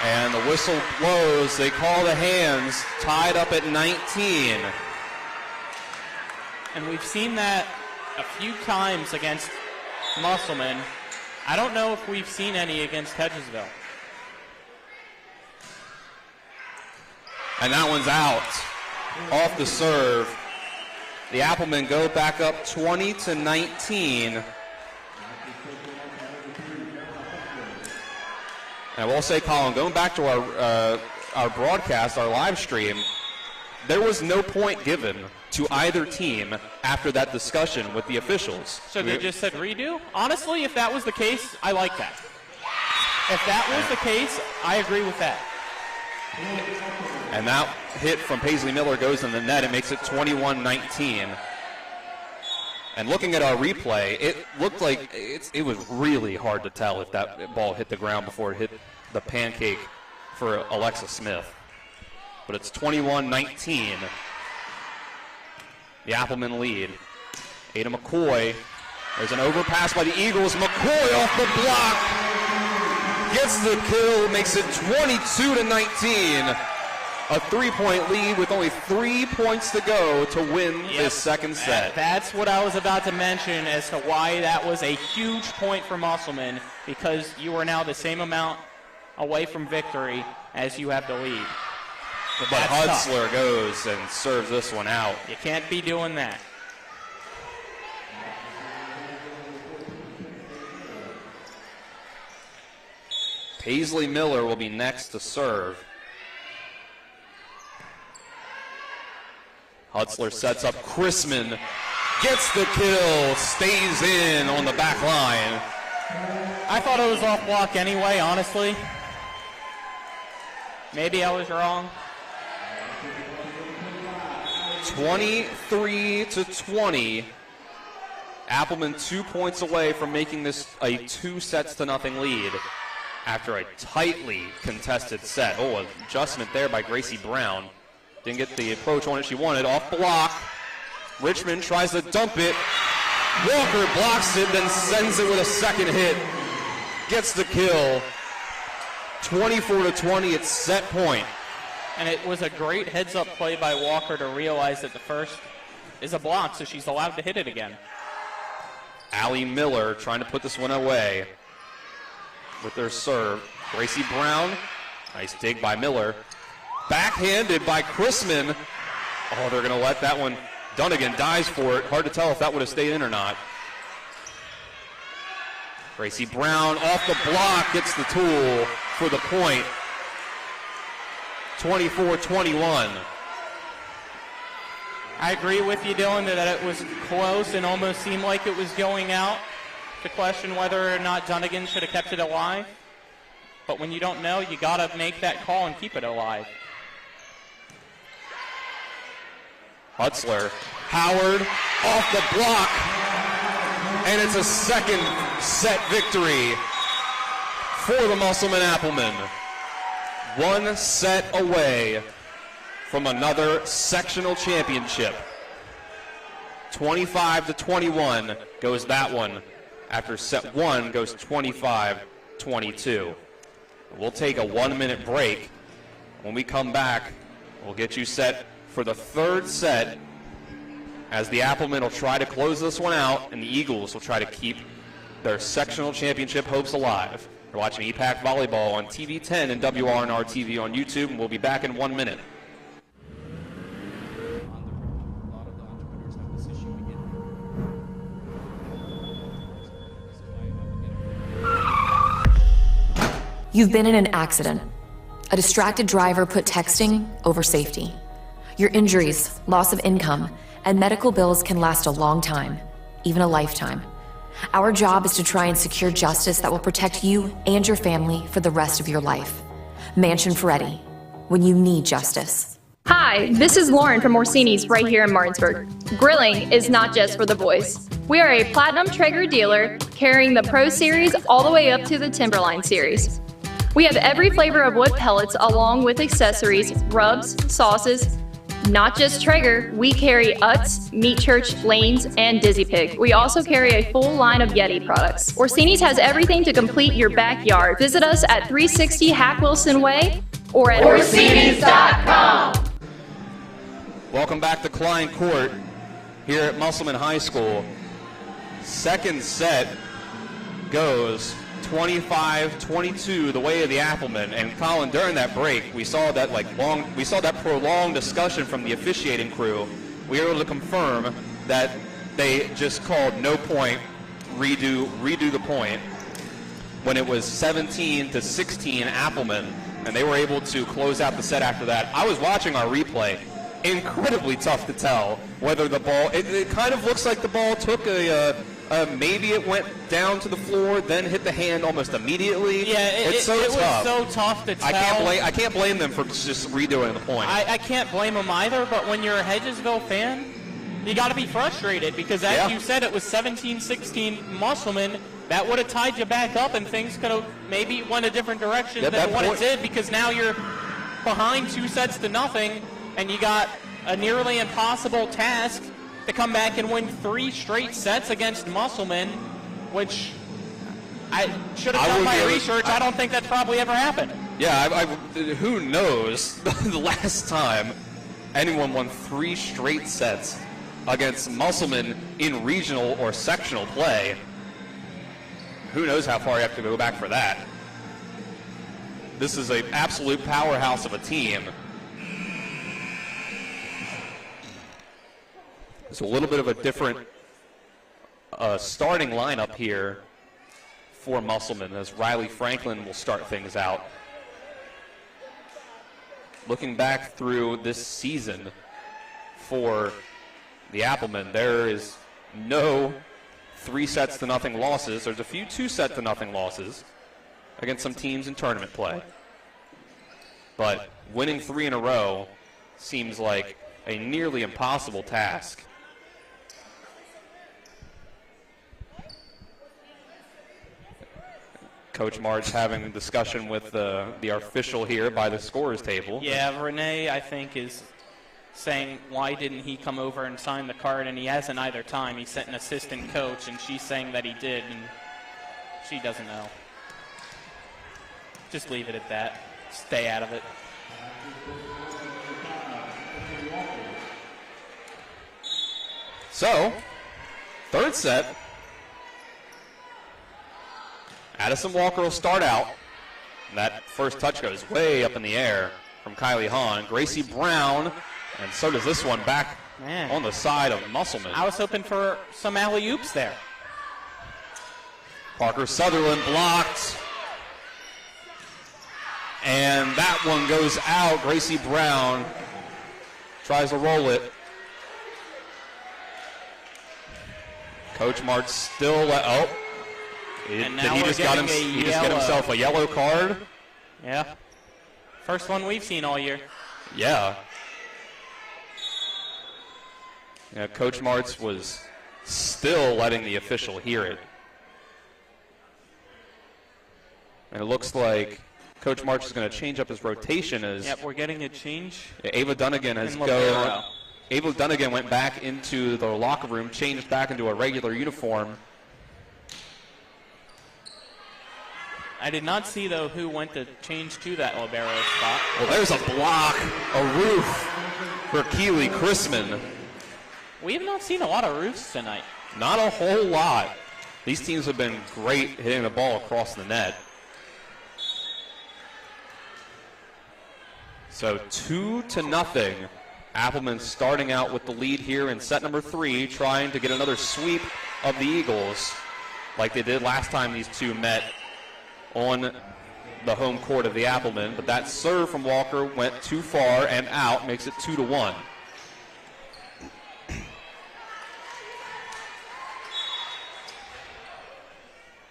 And the whistle blows. They call the hands. Tied up at 19. And we've seen that a few times against Musselman. I don't know if we've seen any against Hedgesville. And that one's out. Off the serve. The Applemen go back up 20-19. And I will say, Colin, going back to our broadcast, our live stream, there was no point given to either team after that discussion with the officials. So they just said redo? Honestly, if that was the case, I like that. If that was the case, I agree with that. And that hit from Paisley Miller goes in the net. It makes it 21-19. And looking at our replay, it looked like it was really hard to tell if that ball hit the ground before it hit the pancake for Alexa Smith. But it's 21-19. The Applemen lead. Ada McCoy. There's an overpass by the Eagles. McCoy off the block. Gets the kill, makes it 22-19. A 3-point lead with only 3 points to go to win this second set. That's what I was about to mention as to why that was a huge point for Musselman, because you are now the same amount away from victory as you have the lead. But Hutzler goes and serves this one out. You can't be doing that. Paisley Miller will be next to serve. Hutzler sets up Chrisman, gets the kill, stays in on the back line. I thought it was off block anyway, honestly. Maybe I was wrong. 23-20. Appleman 2 points away from making this a 2-0 lead after a tightly contested set. Oh, an adjustment there by Gracie Brown. Didn't get the approach on it she wanted. Off block. Richmond tries to dump it. Walker blocks it, then sends it with a second hit. Gets the kill. 24-20, it's set point. And it was a great heads-up play by Walker to realize that the first is a block, so she's allowed to hit it again. Allie Miller trying to put this one away with their serve. Gracie Brown, nice dig by Miller. Backhanded by Chrisman. Oh, they're going to let that one. Dunnigan dives for it. Hard to tell if that would have stayed in or not. Gracie Brown off the block, gets the tool for the point. 24-21. I agree with you, Dylan, that it was close and almost seemed like it was going out. To question whether or not Dunnigan should have kept it alive. But when you don't know, you got to make that call and keep it alive. Hutzler, Howard off the block, and it's a second set victory for the Musselman Applemen. 1 set away from another sectional championship. 25-21 goes that one. After set 1 goes 25-22. We'll take a 1-minute break. When we come back, we'll get you set for the third set as the Applemen will try to close this one out and the Eagles will try to keep their sectional championship hopes alive. You're watching EPAC Volleyball on TV 10 and WRNR TV on YouTube, and we'll be back in 1 minute. A lot of the entrepreneurs have decisions You've been in an accident. A distracted driver put texting over safety. Your injuries, loss of income, and medical bills can last a long time, even a lifetime. Our job is to try and secure justice that will protect you and your family for the rest of your life. Mansion Ferretti, when you need justice. Hi, this is Lauren from Orsini's right here in Martinsburg. Grilling is not just for the boys. We are a Platinum Traeger dealer carrying the Pro Series all the way up to the Timberline Series. We have every flavor of wood pellets along with accessories, rubs, sauces. Not just Traeger, we carry Utz, Meat Church, Lanes, and Dizzy Pig. We also carry a full line of Yeti products. Orsini's has everything to complete your backyard. Visit us at 360 Hack Wilson Way or at Orsinis.com. Welcome back to Klein Court here at Musselman High School. Second set goes 25-22 the way of the Applemen. And Colin, during that break, we saw that prolonged discussion from the officiating crew. We were able to confirm that they just called no point, redo the point when it was 17-16 Applemen, and they were able to close out the set after that. I was watching our replay. Incredibly tough to tell whether the ball, it kind of looks like the ball took maybe it went down to the floor, then hit the hand almost immediately. Yeah, it was so tough to tell. I can't blame them for just redoing the point. I can't blame them either, but when you're a Hedgesville fan, you got to be frustrated because, as you said, it was 17-16 Musselman. That would have tied you back up, and things could have maybe went a different direction than what it did, because now you're behind 2-0, and you got a nearly impossible task to come back and win 3 straight sets against Musselman, which I should have done my research. I don't think that's probably ever happened. Yeah, who knows the last time anyone won 3 straight sets against Musselman in regional or sectional play. Who knows how far you have to go back for that. This is an absolute powerhouse of a team. It's a little bit of a different starting lineup here for Musselman, as Riley Franklin will start things out. Looking back through this season for the Applemen, there is no 3-0 losses. There's a few 2-0 losses against some teams in tournament play. But winning 3 in a row seems like a nearly impossible task. Coach March having a discussion with the official here by the scorer's table. Yeah, Renee, I think, is saying, why didn't he come over and sign the card? And he hasn't either time. He sent an assistant coach, and she's saying that he did, and she doesn't know. Just leave it at that. Stay out of it. So, third set. Addison Walker will start out. And that first touch goes way up in the air from Kylie Hahn. Gracie Brown, and so does this one, back on the side of Musselman. I was hoping for some alley-oops there. Parker Sutherland blocked. And that one goes out. Gracie Brown tries to roll it. Coach March still did he just get himself a yellow card? Yeah. First one we've seen all year. Yeah. Coach Martz was still letting the official hear it. And it looks like Coach March is going to change up his rotation as... Yep, we're getting a change. Ava Dunnigan Ava Dunnigan went back into the locker room, changed back into a regular uniform. I did not see, though, who went to change to that libero spot. Well, there's a block, a roof for Keely Chrisman. We have not seen a lot of roofs tonight. Not a whole lot. These teams have been great hitting the ball across the net. So 2-0. Appleman starting out with the lead here in set number 3, trying to get another sweep of the Eagles like they did last time these two met on the home court of the Applemen, but that serve from Walker went too far and out, makes it 2-1.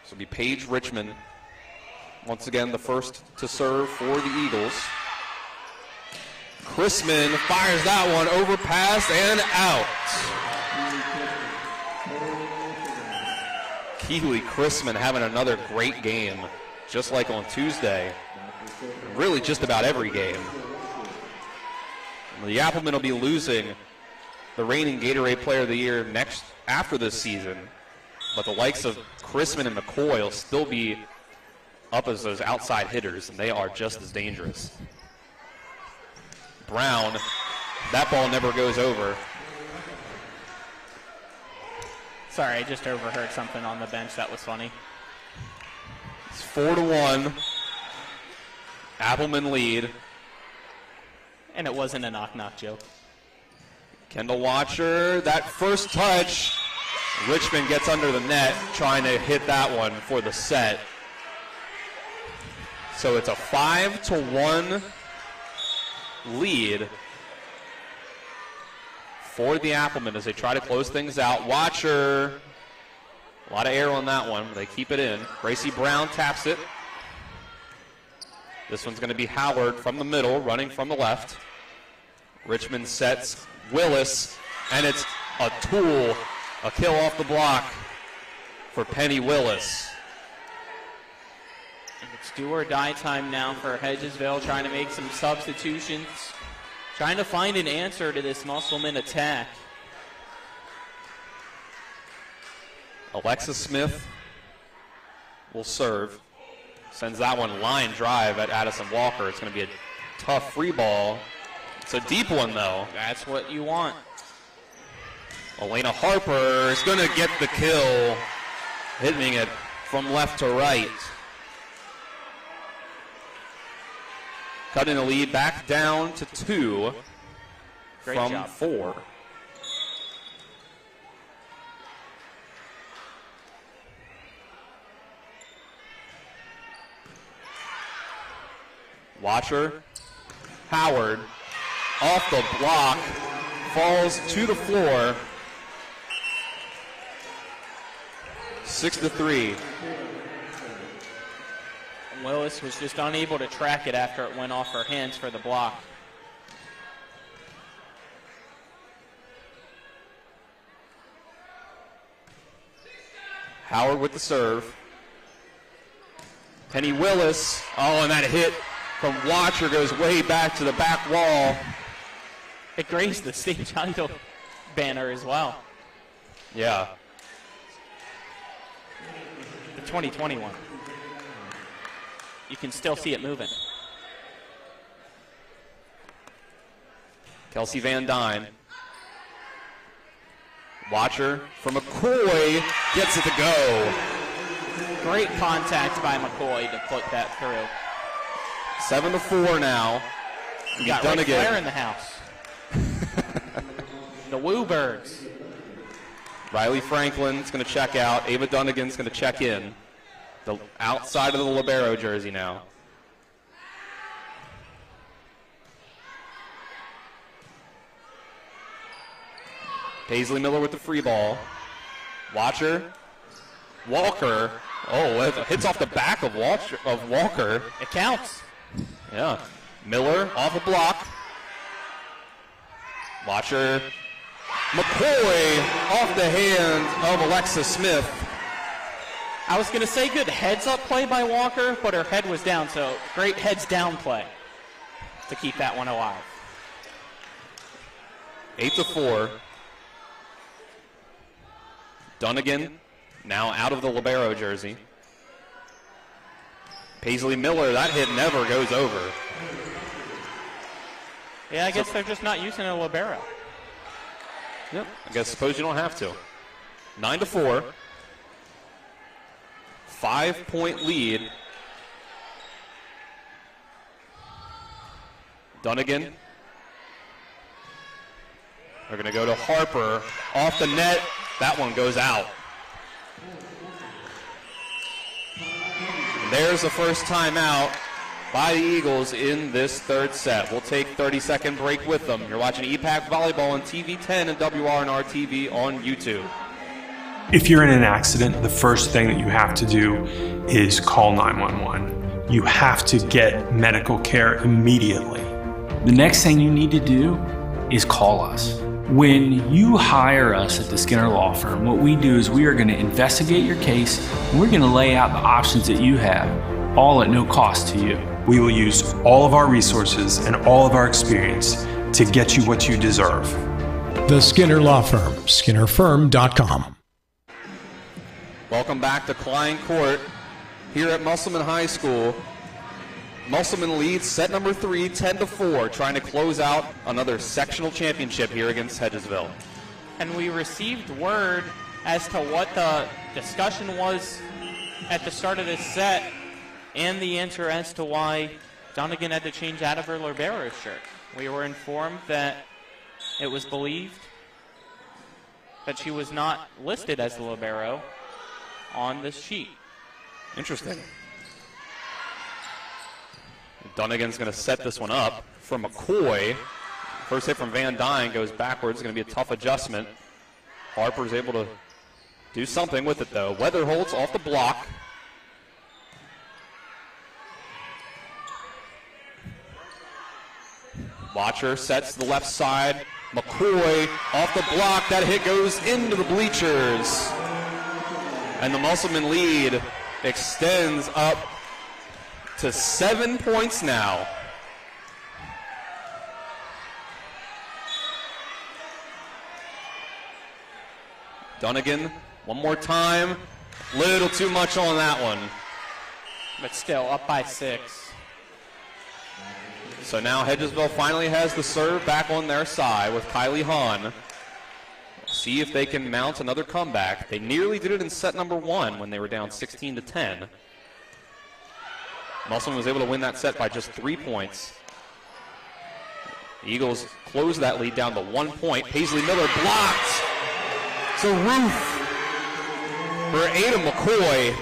So it'll be Paige Richmond, once again the first to serve for the Eagles. Chrisman fires that one, overpass and out. Keely Chrisman having another great game, just like on Tuesday. Really just about every game. The Applemen will be losing the reigning Gatorade Player of the Year after this season, but the likes of Chrisman and McCoy will still be up as those outside hitters, and they are just as dangerous. Brown, that ball never goes over. Sorry, I just overheard something on the bench that was funny. It's 4-1. Appleman lead. And it wasn't a knock-knock joke. Kendall Watcher, that first touch. Richmond gets under the net, trying to hit that one for the set. So it's a 5-1 lead for the Applemen as they try to close things out. Watcher, a lot of air on that one. They keep it in. Gracie Brown taps it. This one's going to be Howard from the middle, running from the left. Richmond sets Willis, and it's a tool, a kill off the block for Penny Willis. And it's do or die time now for Hedgesville, trying to make some substitutions, trying to find an answer to this Musselman attack. Alexis Smith will serve. Sends that one line drive at Addison Walker. It's going to be a tough free ball. It's a deep one, though. That's what you want. Elena Harper is going to get the kill, hitting it from left to right. Cutting the lead back down to 2 from job. 4. Watcher, Howard, off the block, falls to the floor. 6-3. Willis was just unable to track it after it went off her hands for the block. Howard with the serve. Penny Willis, oh, and that hit from Watcher goes way back to the back wall. It grazed the state title banner as well. Yeah. The 2021. You can still see it moving. Kelsey Van Dyne. Watcher from McCoy gets it to go. Great contact by McCoy to put that through. 7-4 now. You got Rick Flair in the house. The Woo Birds. Riley Franklin's going to check out. Ava Dunnigan's going to check in. The outside of the libero jersey now. Paisley Miller with the free ball. Watcher. Walker. Oh, it hits off the back of Walker. It counts. Yeah. Miller off a block. Watcher. McCoy off the hand of Alexis Smith. I was going to say good heads-up play by Walker, but her head was down, so great heads-down play to keep that one alive. 8-4. Dunnigan now out of the libero jersey. Paisley Miller, that hit never goes over. Yeah, I guess they're just not using a libero. Yep, I suppose you don't have to. 9-4. 5-point lead. Dunnigan. They're going to go to Harper. Off the net. That one goes out. There's the first timeout by the Eagles in this third set. We'll take 30-second break with them. You're watching EPAC Volleyball on TV 10 and WRNR TV on YouTube. If you're in an accident, the first thing that you have to do is call 911. You have to get medical care immediately. The next thing you need to do is call us. When you hire us at the Skinner Law Firm, what we do is we are going to investigate your case and we're going to lay out the options that you have, all at no cost to you. We will use all of our resources and all of our experience to get you what you deserve. The Skinner Law Firm, SkinnerFirm.com. Welcome back to Klein Court here at Musselman High School. Musselman leads set number 3, 10-4, trying to close out another sectional championship here against Hedgesville. And we received word as to what the discussion was at the start of this set and the answer as to why Donegan had to change out of her libero shirt. We were informed that it was believed that she was not listed as the libero on this sheet. Interesting. Donegan's going to set this one up from McCoy. First hit from Van Dyne goes backwards. It's going to be a tough adjustment. Harper's able to do something with it, though. Weatherholt's off the block. Watcher sets to the left side. McCoy off the block. That hit goes into the bleachers. And the Musselman lead extends up to 7 points now. Donegan, one more time. Little too much on that one. But still, up by 6. So now Hedgesville finally has the serve back on their side with Kylie Hahn. See if they can mount another comeback. They nearly did it in set number 1 when they were down 16-10. Musselman was able to win that set by just 3 points. The Eagles closed that lead down to 1 point. Paisley Miller blocked. It's a roof for Ada McCoy.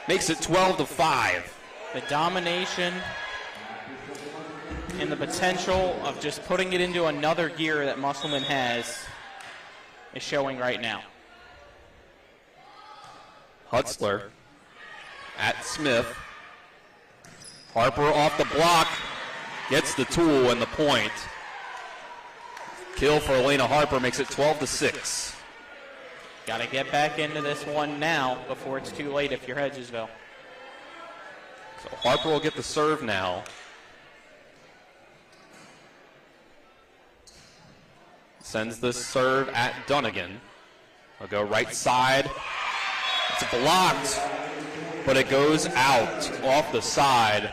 Makes it 12-5. The domination and the potential of just putting it into another gear that Musselman has is showing right now. Hutzler at Smith. Harper off the block. Gets the tool and the point. Kill for Elena Harper makes it 12-6. Got to get back into this one now before it's too late if you're Hedgesville. So Harper will get the serve now. Sends the serve at Donegan. I'll go right side. It's blocked, but it goes out off the side.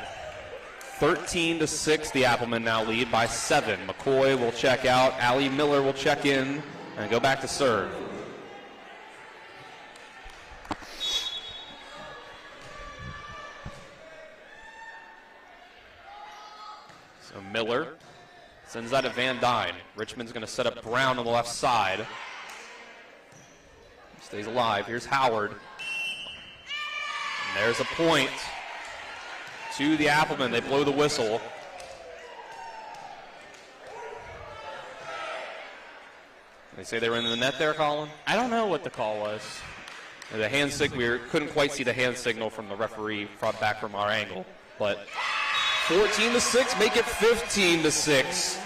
13-6, the Applemen now lead by 7. McCoy will check out. Allie Miller will check in and go back to serve. So Miller sends that to Van Dyne. Richmond's going to set up Brown on the left side. Stays alive. Here's Howard. And there's a point to the Applemen. They blow the whistle. They say they were in the net there, Colin? I don't know what the call was. The hand signal, we couldn't quite see the hand signal from the referee back from our angle. But 14-6, make it 15-6.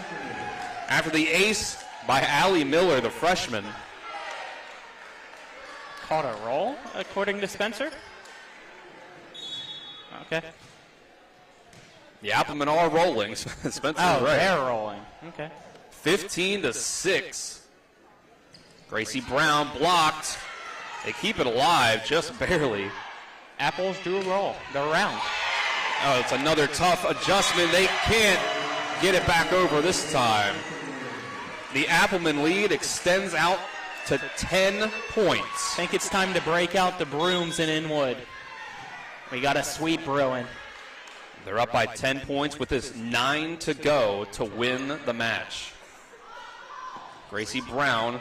After the ace by Allie Miller, the freshman. Caught a roll, according to Spencer? Okay. The Applemen are rolling. Spencer's right. They're rolling. Okay. 15-6. Gracie Brown blocked. They keep it alive, just barely. Apples do roll. They're around. Oh, it's another tough adjustment. They can't get it back over this time. The Applemen lead extends out to 10 points. I think it's time to break out the brooms in Inwood. We got a sweep brewing. They're up by 10 points with this 9 to go to win the match. Gracie Brown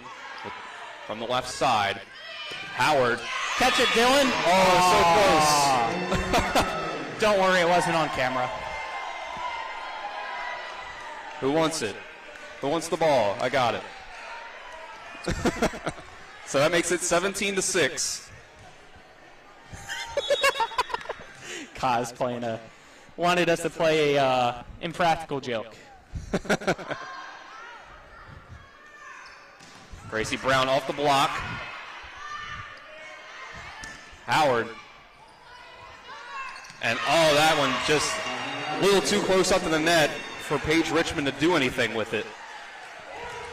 from the left side. Howard. Catch it, Dylan. Oh, so close. Don't worry, it wasn't on camera. Who wants it? Who wants the ball? I got it. So that makes it 17-6. Kaz wanted us to play a impractical joke. Gracie Brown off the block. Howard. And oh, that one just a little too close up to the net for Paige Richmond to do anything with it.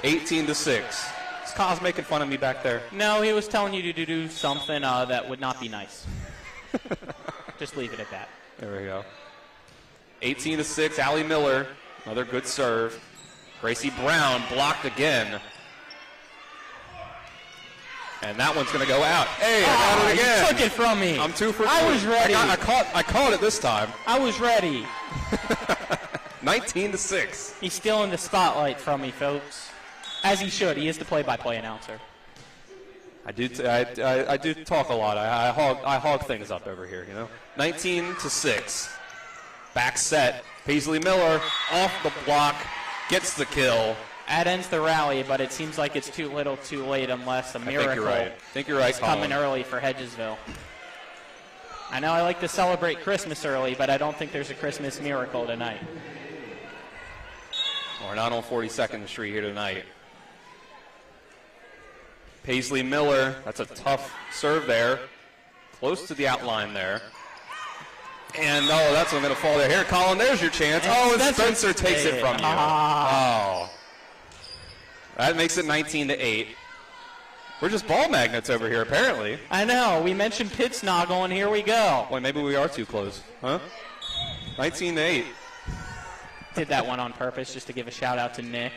18-6. Is Kaz making fun of me back there? No, he was telling you to do something that would not be nice. Just leave it at that. There we go. 18-6, Allie Miller, another good serve. Gracie Brown blocked again. And that one's going to go out. Hey, I got it again. You took it from me. I'm 2 for 3. I was ready. I caught it this time. I was ready. 19-6. He's stealing the spotlight from me, folks. As he should. He is the play-by-play announcer. I do talk a lot. I hog things up over here, you know. 19-6. Back set. Paisley Miller off the block, gets the kill. That ends the rally, but it seems like it's too little, too late, unless a miracle I think you're right. is coming early for Hedgesville. I know I like to celebrate Christmas early, but I don't think there's a Christmas miracle tonight. We're not on 42nd Street here tonight. Paisley Miller, that's a tough serve there. Close to the outline there. And, oh, that's going to fall there. Here, Colin, there's your chance. Oh, and Spencer takes it from you. Oh. That makes it 19-8. We're just ball magnets over here, apparently. I know. We mentioned Pitsnoggle, and here we go. Boy, maybe we are too close, huh? 19-8. Did that one on purpose just to give a shout-out to Nick.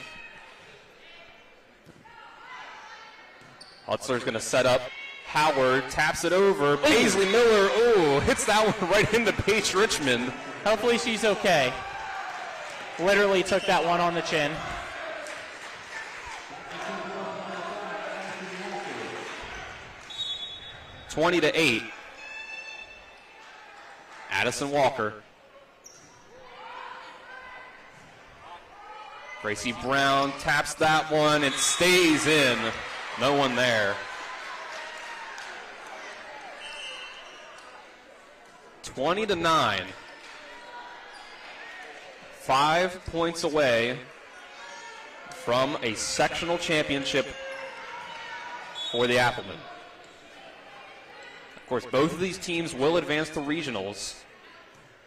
Hutzler's going to set up. Howard taps it over. Paisley Miller, oh, hits that one right into Paige Richmond. Hopefully she's okay. Literally took that one on the chin. (20-8). Addison Walker. Gracie Brown taps that one. It stays in. No one there. 20-9. 5 points away from a sectional championship for the Applemen. Of course, both of these teams will advance to regionals,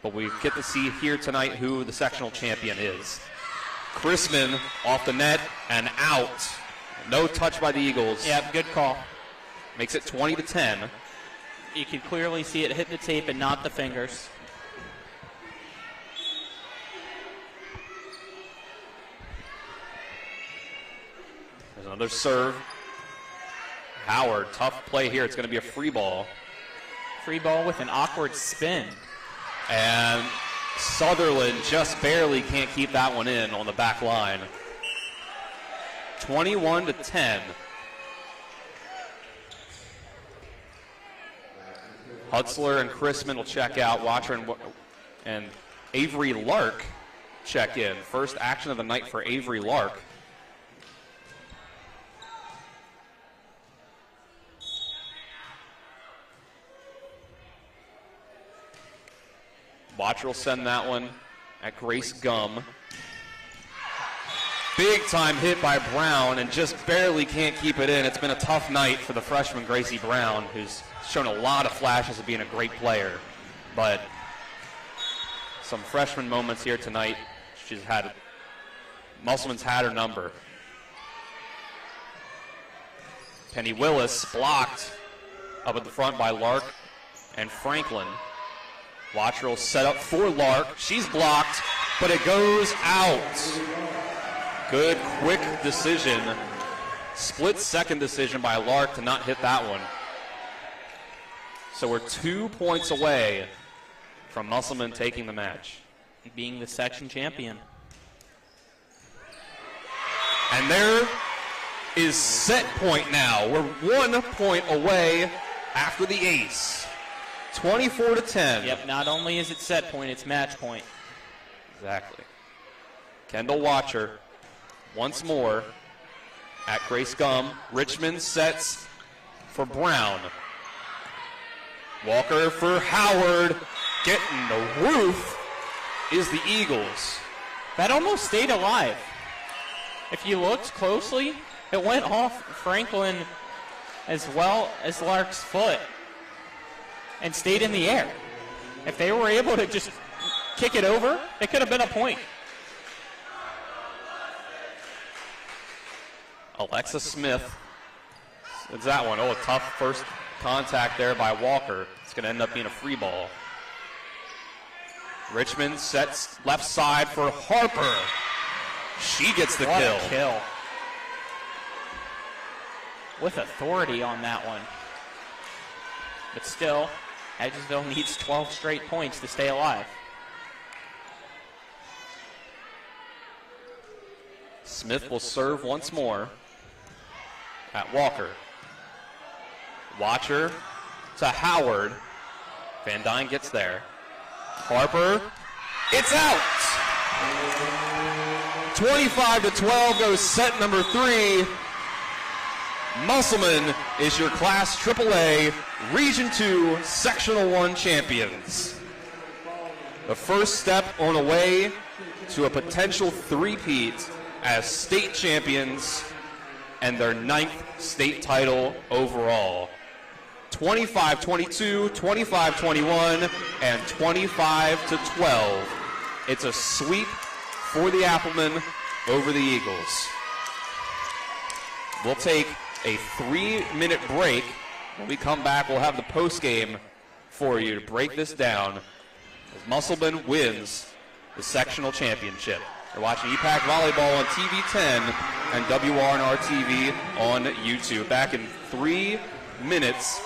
but we get to see here tonight who the sectional champion is. Chrisman off the net and out. No touch by the Eagles. Yep, good call. Makes it 20-10. You can clearly see it hit the tape and not the fingers. There's another serve. Howard, tough play here. It's going to be a free ball. Free ball with an awkward spin. And Sutherland just barely can't keep that one in on the back line. 21-10. Hutzler and Chrisman will check out. Watcher and Avery Lark check in. First action of the night for Avery Lark. Watcher will send that one at Grace Gum. Big time hit by Brown and just barely can't keep it in. It's been a tough night for the freshman Gracie Brown, who's shown a lot of flashes of being a great player. But some freshman moments here tonight. She's had, Musselman's had her number. Penny Willis blocked up at the front by Lark and Franklin. Watcher will set up for Lark. She's blocked, but it goes out. Good, quick decision. Split-second decision by Lark to not hit that one. So we're 2 points away from Musselman taking the match. Being the section champion. And there is set point now. We're 1 point away after the ace. 24-10. Yep, not only is it set point, it's match point. Exactly. Kendall Watcher once more at Grace Gum. Richmond sets for Brown. Walker for Howard. Getting the roof is the Eagles. That almost stayed alive. If you looked closely, it went off Franklin as well as Lark's foot and stayed in the air. If they were able to just kick it over, it could have been a point. Alexa Smith. It's that one. Oh, a tough first contact there by Walker. It's going to end up being a free ball. Richmond sets left side for Harper. She gets the What kill. A kill. With authority on that one. But still, Hedgesville needs 12 straight points to stay alive. Smith will serve once more at Walker. Watcher to Howard. Van Dyne gets there. Harper, it's out! 25-12 goes set number 3. Musselman is your Class AAA Region 2 Sectional 1 champions. The first step on the way to a potential three-peat as state champions and their 9th state title overall. 25-22, 25-21, and 25-12. It's a sweep for the Applemen over the Eagles. We'll take a 3-minute break. When we come back, we'll have the post-game for you to break this down as Musselman wins the sectional championship. You're watching EPAC Volleyball on TV 10 and WRNR TV on YouTube. Back in 3 minutes.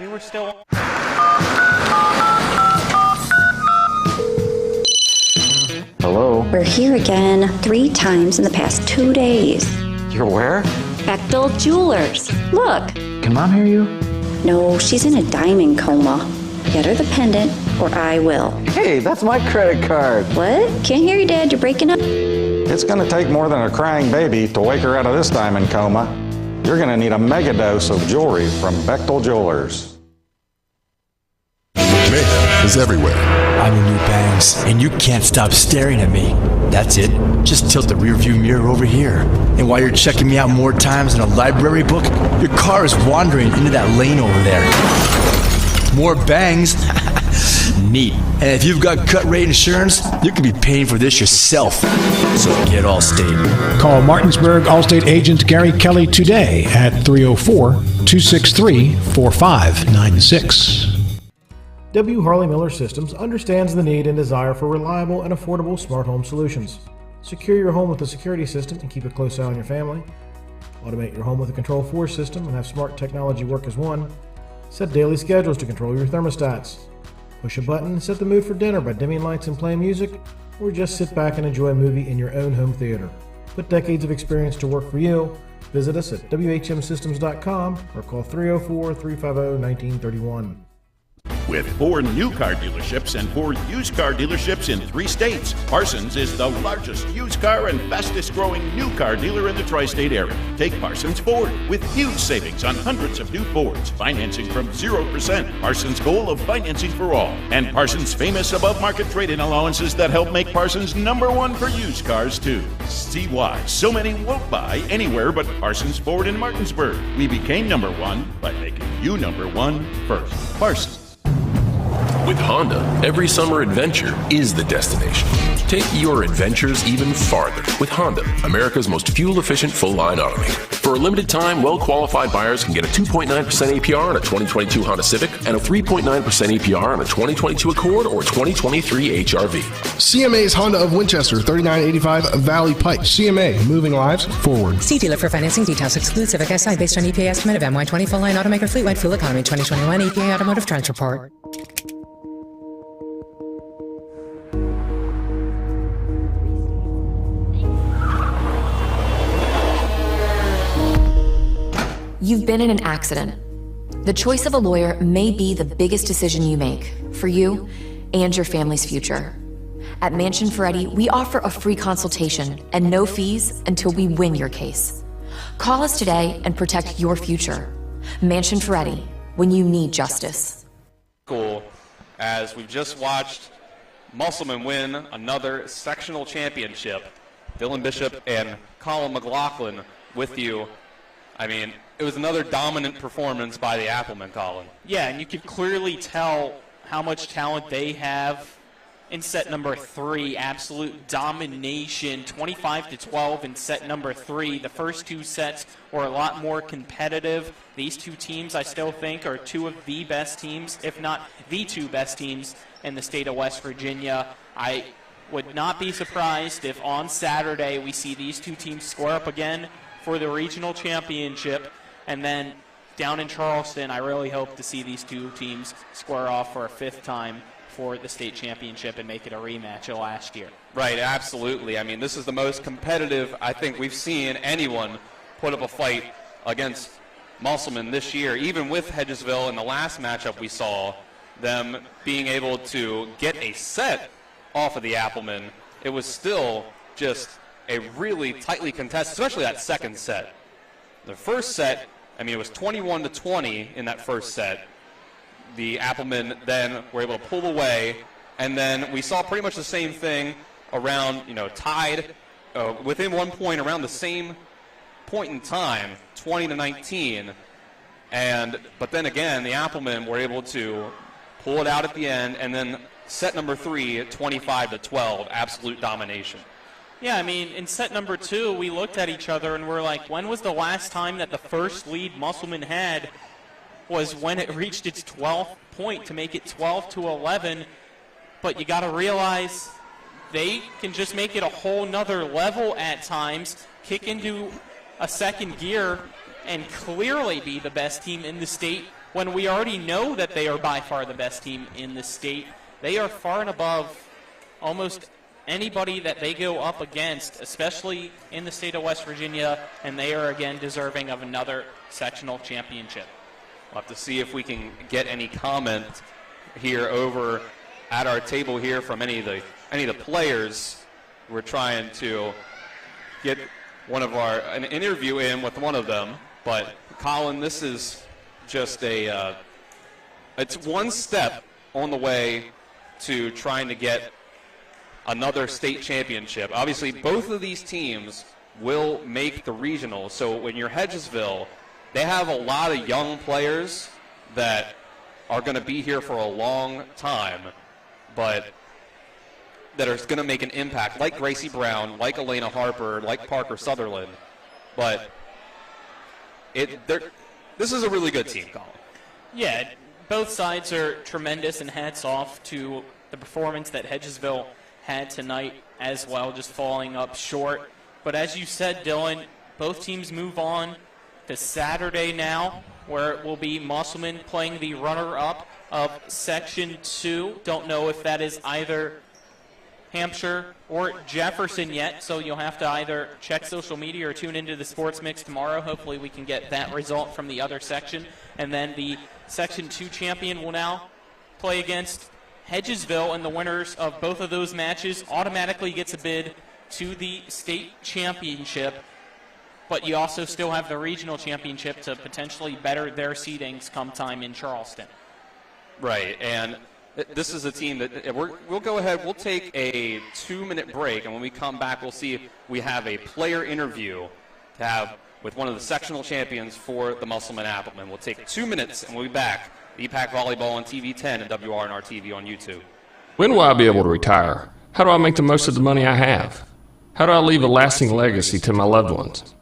We were still... Hello? We're here again 3 times in the past 2 days. You're where? Bechtel Jewelers. Look. Can Mom hear you? No, she's in a diamond coma. Get her the pendant, or I will. Hey, that's my credit card. What? Can't hear you, Dad. You're breaking up. It's going to take more than a crying baby to wake her out of this diamond coma. You're going to need a mega dose of jewelry from Bechtel Jewelers. Mayhem is everywhere. I'm your new bangs, and you can't stop staring at me. That's it. Just tilt the rearview mirror over here. And while you're checking me out more times than a library book, your car is wandering into that lane over there. More bangs? Neat. And if you've got cut rate insurance, you can be paying for this yourself. So get Allstate. Call Martinsburg Allstate agent Gary Kelly today at 304-263-4596. W. Harley Miller Systems understands the need and desire for reliable and affordable smart home solutions. Secure your home with a security system and keep a close eye on your family. Automate your home with a Control4 system and have smart technology work as one. Set daily schedules to control your thermostats. Push a button and set the mood for dinner by dimming lights and playing music, or just sit back and enjoy a movie in your own home theater. Put decades of experience to work for you. Visit us at WHMsystems.com or call 304-350-1931. With 4 new car dealerships and 4 used car dealerships in 3 states, Parsons is the largest used car and fastest growing new car dealer in the tri-state area. Take Parsons Ford with huge savings on hundreds of new Fords, financing from 0%, Parsons' goal of financing for all, and Parsons' famous above-market trade-in allowances that help make Parsons #1 for used cars too. See why so many won't buy anywhere but Parsons Ford in Martinsburg. We became #1 by making you #1 first. Parsons. With Honda, every summer adventure is the destination. Take your adventures even farther with Honda, America's most fuel-efficient full-line automaker. For a limited time, well-qualified buyers can get a 2.9% APR on a 2022 Honda Civic and a 3.9% APR on a 2022 Accord or 2023 HRV. CMA's Honda of Winchester, 3985 Valley Pike. CMA, moving lives forward. See dealer for financing details. Exclude Civic SI based on EPA estimate of MY20 full-line automaker fleet-wide fuel economy 2021 EPA Automotive Trends Report. You've been in an accident. The choice of a lawyer may be the biggest decision you make for you and your family's future. At Mansion Ferretti, we offer a free consultation and no fees until we win your case. Call us today and protect your future. Mansion Ferretti, when you need justice. Cool. As we've just watched Musselman win another sectional championship. Dylan Bishop and Colin McLaughlin with you. I mean, it was another dominant performance by the Applemen, Colin. Yeah, and you could clearly tell how much talent they have in set number 3. Absolute domination, 25-12 in set number 3. The first 2 sets were a lot more competitive. These 2 teams, I still think, are 2 of the best teams, if not the 2 best teams in the state of West Virginia. I would not be surprised if on Saturday we see these 2 teams square up again for the regional championship. And then down in Charleston, I really hope to see these 2 teams square off for a 5th time for the state championship and make it a rematch of last year. Right, absolutely. I mean, this is the most competitive I think we've seen anyone put up a fight against Musselman this year. Even with Hedgesville in the last matchup we saw, them being able to get a set off of the Applemen, it was still just a really tightly contested, especially that second set. The first set, I mean, it was 21-20 in that first set. The Applemen then were able to pull away, and then we saw pretty much the same thing around, tied within 1 point around the same point in time, 20-19. But then again, the Applemen were able to pull it out at the end, and then set number 3, 25-12, absolute domination. Yeah, I mean, in set number 2, we looked at each other and we're like, when was the last time that the first lead Musselman had was when it reached its 12th point to make it 12-11. But you got to realize they can just make it a whole nother level at times, kick into a second gear, and clearly be the best team in the state when we already know that they are by far the best team in the state. They are far and above almost anybody that they go up against, especially in the state of West Virginia, and they are again deserving of another sectional championship. We'll have to see if we can get any comment here over at our table here from any of the players. We're trying to get an interview in with one of them. But Colin, this is just it's one step on the way to trying to get another state championship. Obviously, both of these teams will make the regional. So when you're Hedgesville, they have a lot of young players that are going to be here for a long time, but that are going to make an impact, like Gracie Brown, like Elena Harper, like Parker Sutherland. But this is a really good team, Colin. Yeah, both sides are tremendous, and hats off to the performance that Hedgesville had tonight as well, just falling up short. But as you said, Dylan, both teams move on to Saturday now, where it will be Musselman playing the runner-up of Section 2. Don't know if that is either Hampshire or Jefferson yet, so you'll have to either check social media or tune into the Sports Mix tomorrow. Hopefully we can get that result from the other section. And then the Section 2 champion will now play against Hedgesville, and the winners of both of those matches automatically gets a bid to the state championship. But you also still have the regional championship to potentially better their seedings come time in Charleston. Right, and this is a team that we'll go ahead. We'll take a 2-minute break, and when we come back, we'll see if we have a player interview to have with one of the sectional champions for the Musselman Applemen. We'll take 2 minutes, and we'll be back. EPAC Volleyball on TV 10 and WRNR TV on YouTube. When will I be able to retire? How do I make the most of the money I have? How do I leave a lasting legacy to my loved ones?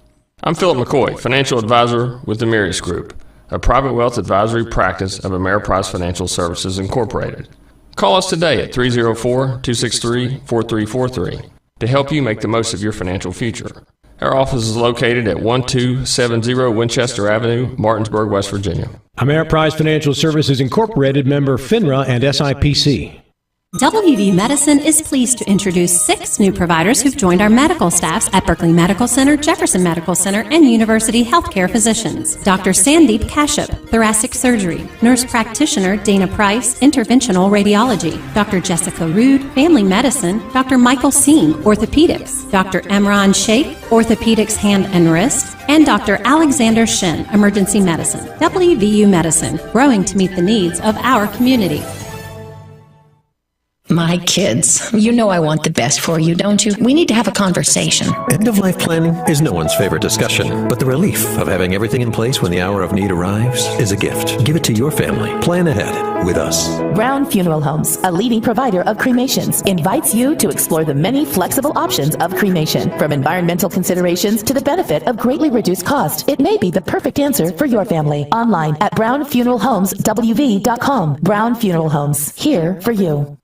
I'm Philip McCoy, financial advisor with the Mirius Group, a private wealth advisory practice of Ameriprise Financial Services Incorporated. Call us today at 304-263-4343 to help you make the most of your financial future. Our office is located at 1270 Winchester Avenue, Martinsburg, West Virginia. Ameriprise Financial Services Incorporated, member FINRA and SIPC. WVU Medicine is pleased to introduce 6 new providers who've joined our medical staffs at Berkeley Medical Center, Jefferson Medical Center, and University Healthcare Physicians. Dr. Sandeep Kashyap, Thoracic Surgery. Nurse Practitioner Dana Price, Interventional Radiology. Dr. Jessica Rood, Family Medicine. Dr. Michael Singh, Orthopedics. Dr. Emran Sheikh, Orthopedics Hand and Wrist. And Dr. Alexander Shin, Emergency Medicine. WVU Medicine, growing to meet the needs of our community. My kids, you know I want the best for you, don't you? We need to have a conversation. End-of-life planning is no one's favorite discussion, but the relief of having everything in place when the hour of need arrives is a gift. Give it to your family. Plan ahead with us. Brown Funeral Homes, a leading provider of cremations, invites you to explore the many flexible options of cremation. From environmental considerations to the benefit of greatly reduced cost, it may be the perfect answer for your family. Online at brownfuneralhomeswv.com. Brown Funeral Homes, here for you.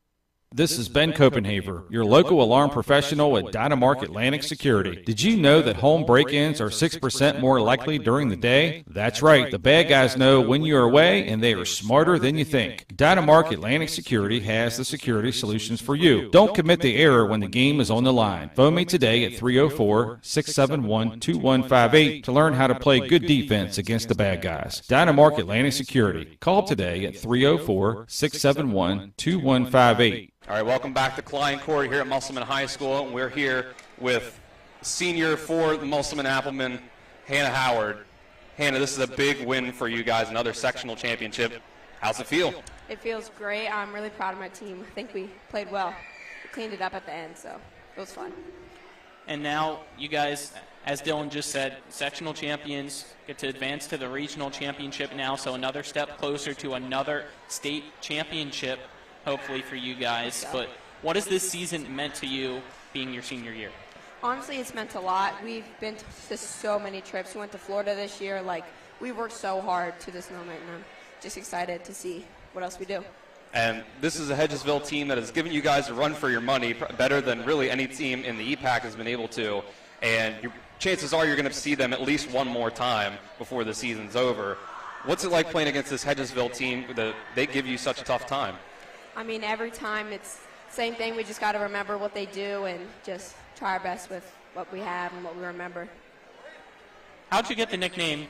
This is Ben Copenhaver, your local alarm professional at Dynamark Atlantic Security. Did you know that home break-ins are 6% more likely during the day? That's right, the bad guys know when you're away, and they are smarter than you think. Dynamark Atlantic Security has the security solutions for you. Don't commit the error when the game is on the line. Phone me today at 304-671-2158 to learn how to play good defense against the bad guys. Dynamark Atlantic Security. Call today at 304-671-2158. All right, welcome back to Klein Court here at Musselman High School. We're here with senior for the Musselman Appleman, Hannah Howard. Hannah, this is a big win for you guys, another sectional championship. How's it feel? It feels great. I'm really proud of my team. I think we played well. We cleaned it up at the end, so it was fun. And now you guys, as Dylan just said, sectional champions get to advance to the regional championship now, so another step closer to another state championship, hopefully for you guys. But what has this season meant to you being your senior year? Honestly, it's meant a lot. We've been to so many trips. We went to Florida this year. We worked so hard to this moment, and I'm just excited to see what else we do. And this is a Hedgesville team that has given you guys a run for your money, better than really any team in the EPAC has been able to. And your chances are you're going to see them at least one more time before the season's over. What's it like playing against this Hedgesville team that they give you such a tough time? I mean, every time it's the same thing. We just got to remember what they do and just try our best with what we have and what we remember. How'd you get the nickname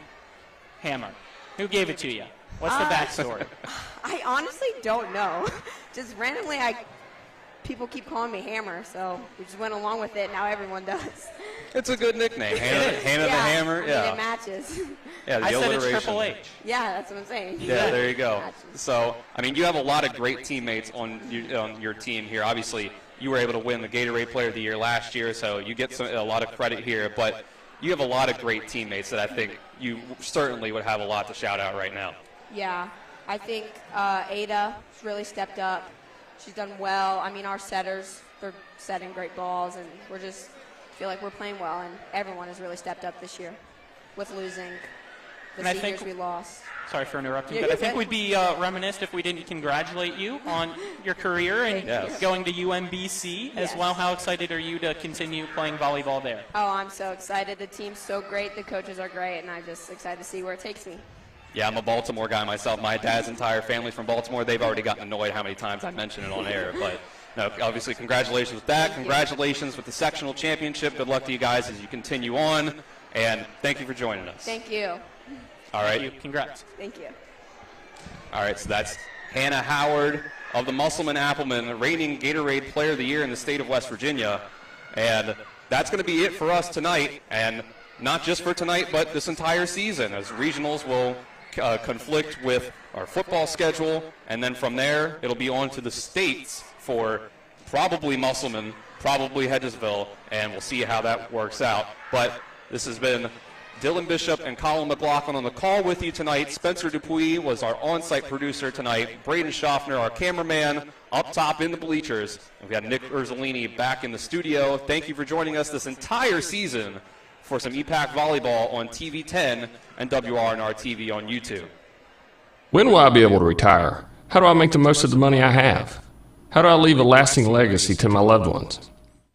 Hammer? Who gave it to you? What's the backstory? I honestly don't know. Just randomly, people keep calling me Hammer, so we just went along with it. Now everyone does. It's a good nickname, Hannah the Hammer. I mean, it matches. Yeah, the I said alliteration. It's Triple H. Yeah, that's what I'm saying. Yeah, there you go. So, I mean, you have a lot of great teammates on your team here. Obviously, you were able to win the Gatorade Player of the Year last year, so you get a lot of credit here. But you have a lot of great teammates that I think you certainly would have a lot to shout out right now. Yeah, I think Ada's really stepped up. She's done well. I mean, our setters, they're setting great balls, and we're just feel like we're playing well, and everyone has really stepped up this year with losing the seniors we lost. Sorry for interrupting, but I think we'd be remiss if we didn't congratulate you on your career and going to UMBC as well. How excited are you to continue playing volleyball there? Oh, I'm so excited. The team's so great. The coaches are great, and I'm just excited to see where it takes me. Yeah, I'm a Baltimore guy myself. My dad's entire family's from Baltimore. They've already gotten annoyed how many times I mention it on air. But no, obviously, congratulations with that. Congratulations with the sectional championship. Good luck to you guys as you continue on. And thank you for joining us. Thank you. All right. Thank you. Congrats. Thank you. All right, so that's Hannah Howard of the Musselman Appleman, reigning Gatorade Player of the Year in the state of West Virginia. And that's going to be it for us tonight. And not just for tonight, but this entire season, as regionals will conflict with our football schedule, and then from there it'll be on to the states for probably Musselman, probably Hedgesville, and we'll see how that works out. But this has been Dylan Bishop and Colin McLaughlin on the call with you tonight. Spencer Dupuis was our on-site producer tonight. Braden Schaffner, our cameraman, up top in the bleachers. And we got Nick Urzolini back in the studio. Thank you for joining us this entire season for some EPAC volleyball on TV 10 and WRNR TV on YouTube. When will I be able to retire? How do I make the most of the money I have? How do I leave a lasting legacy to my loved ones?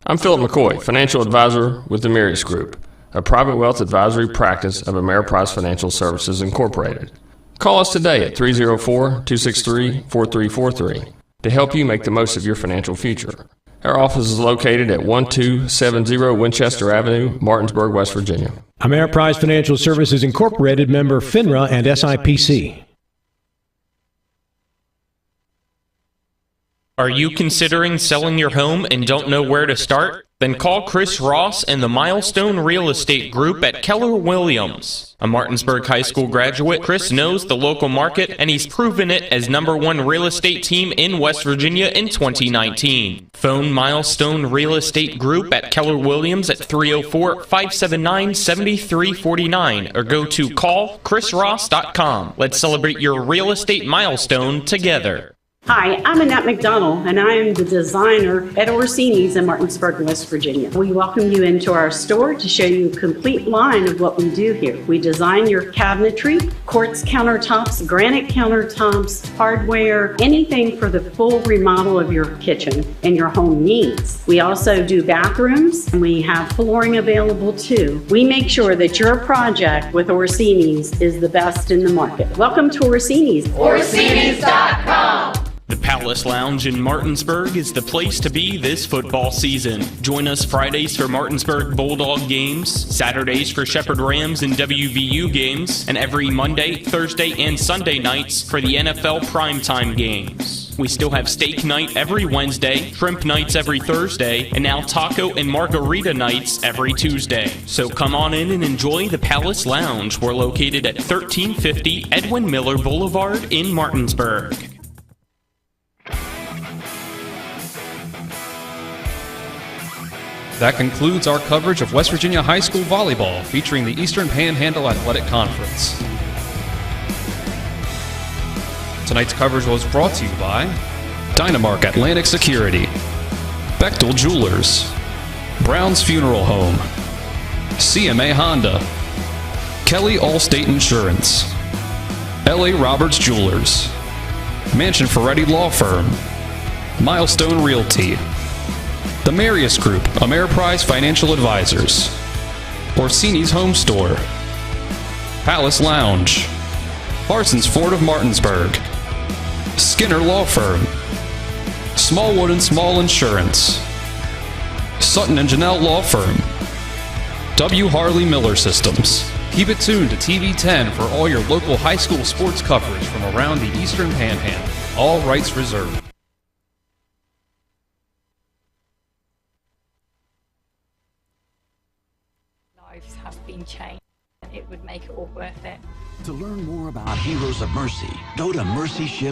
I'm Philip McCoy, financial advisor with the Mirius Group, a private wealth advisory practice of Ameriprise Financial Services Incorporated. Call us today at 304-263-4343. to help you make the most of your financial future. Our office is located at 1270 Winchester Avenue, Martinsburg, West Virginia. Ameriprise Financial Services Incorporated, member FINRA and SIPC. Are you considering selling your home and don't know where to start? Then call Chris Ross and the Milestone Real Estate Group at Keller Williams. A Martinsburg High School graduate, Chris knows the local market and he's proven it as #1 real estate team in West Virginia in 2019. Phone Milestone Real Estate Group at Keller Williams at 304-579-7349 or go to callchrisross.com. Let's celebrate your real estate milestone together. Hi, I'm Annette McDonald, and I am the designer at Orsini's in Martinsburg, West Virginia. We welcome you into our store to show you a complete line of what we do here. We design your cabinetry, quartz countertops, granite countertops, hardware, anything for the full remodel of your kitchen and your home needs. We also do bathrooms, and we have flooring available too. We make sure that your project with Orsini's is the best in the market. Welcome to Orsini's. Orsini's.com. The Palace Lounge in Martinsburg is the place to be this football season. Join us Fridays for Martinsburg Bulldog games, Saturdays for Shepherd Rams and WVU games, and every Monday, Thursday, and Sunday nights for the NFL primetime games. We still have steak night every Wednesday, shrimp nights every Thursday, and now taco and margarita nights every Tuesday. So come on in and enjoy the Palace Lounge. We're located at 1350 Edwin Miller Boulevard in Martinsburg. That concludes our coverage of West Virginia High School Volleyball featuring the Eastern Panhandle Athletic Conference. Tonight's coverage was brought to you by Dynamark Atlantic Security, Bechtel Jewelers, Brown's Funeral Home, CMA Honda, Kelly Allstate Insurance, LA Roberts Jewelers, Mansion Ferretti Law Firm, Milestone Realty, The Marius Group, Ameriprise Financial Advisors, Orsini's Home Store, Palace Lounge, Parsons Ford of Martinsburg, Skinner Law Firm, Smallwood and Small Insurance, Sutton and Janelle Law Firm, W. Harley Miller Systems. Keep it tuned to TV 10 for all your local high school sports coverage from around the Eastern Panhandle. All rights reserved. Lives have been changed. It would make it all worth it. To learn more about Heroes of Mercy, go to mercyship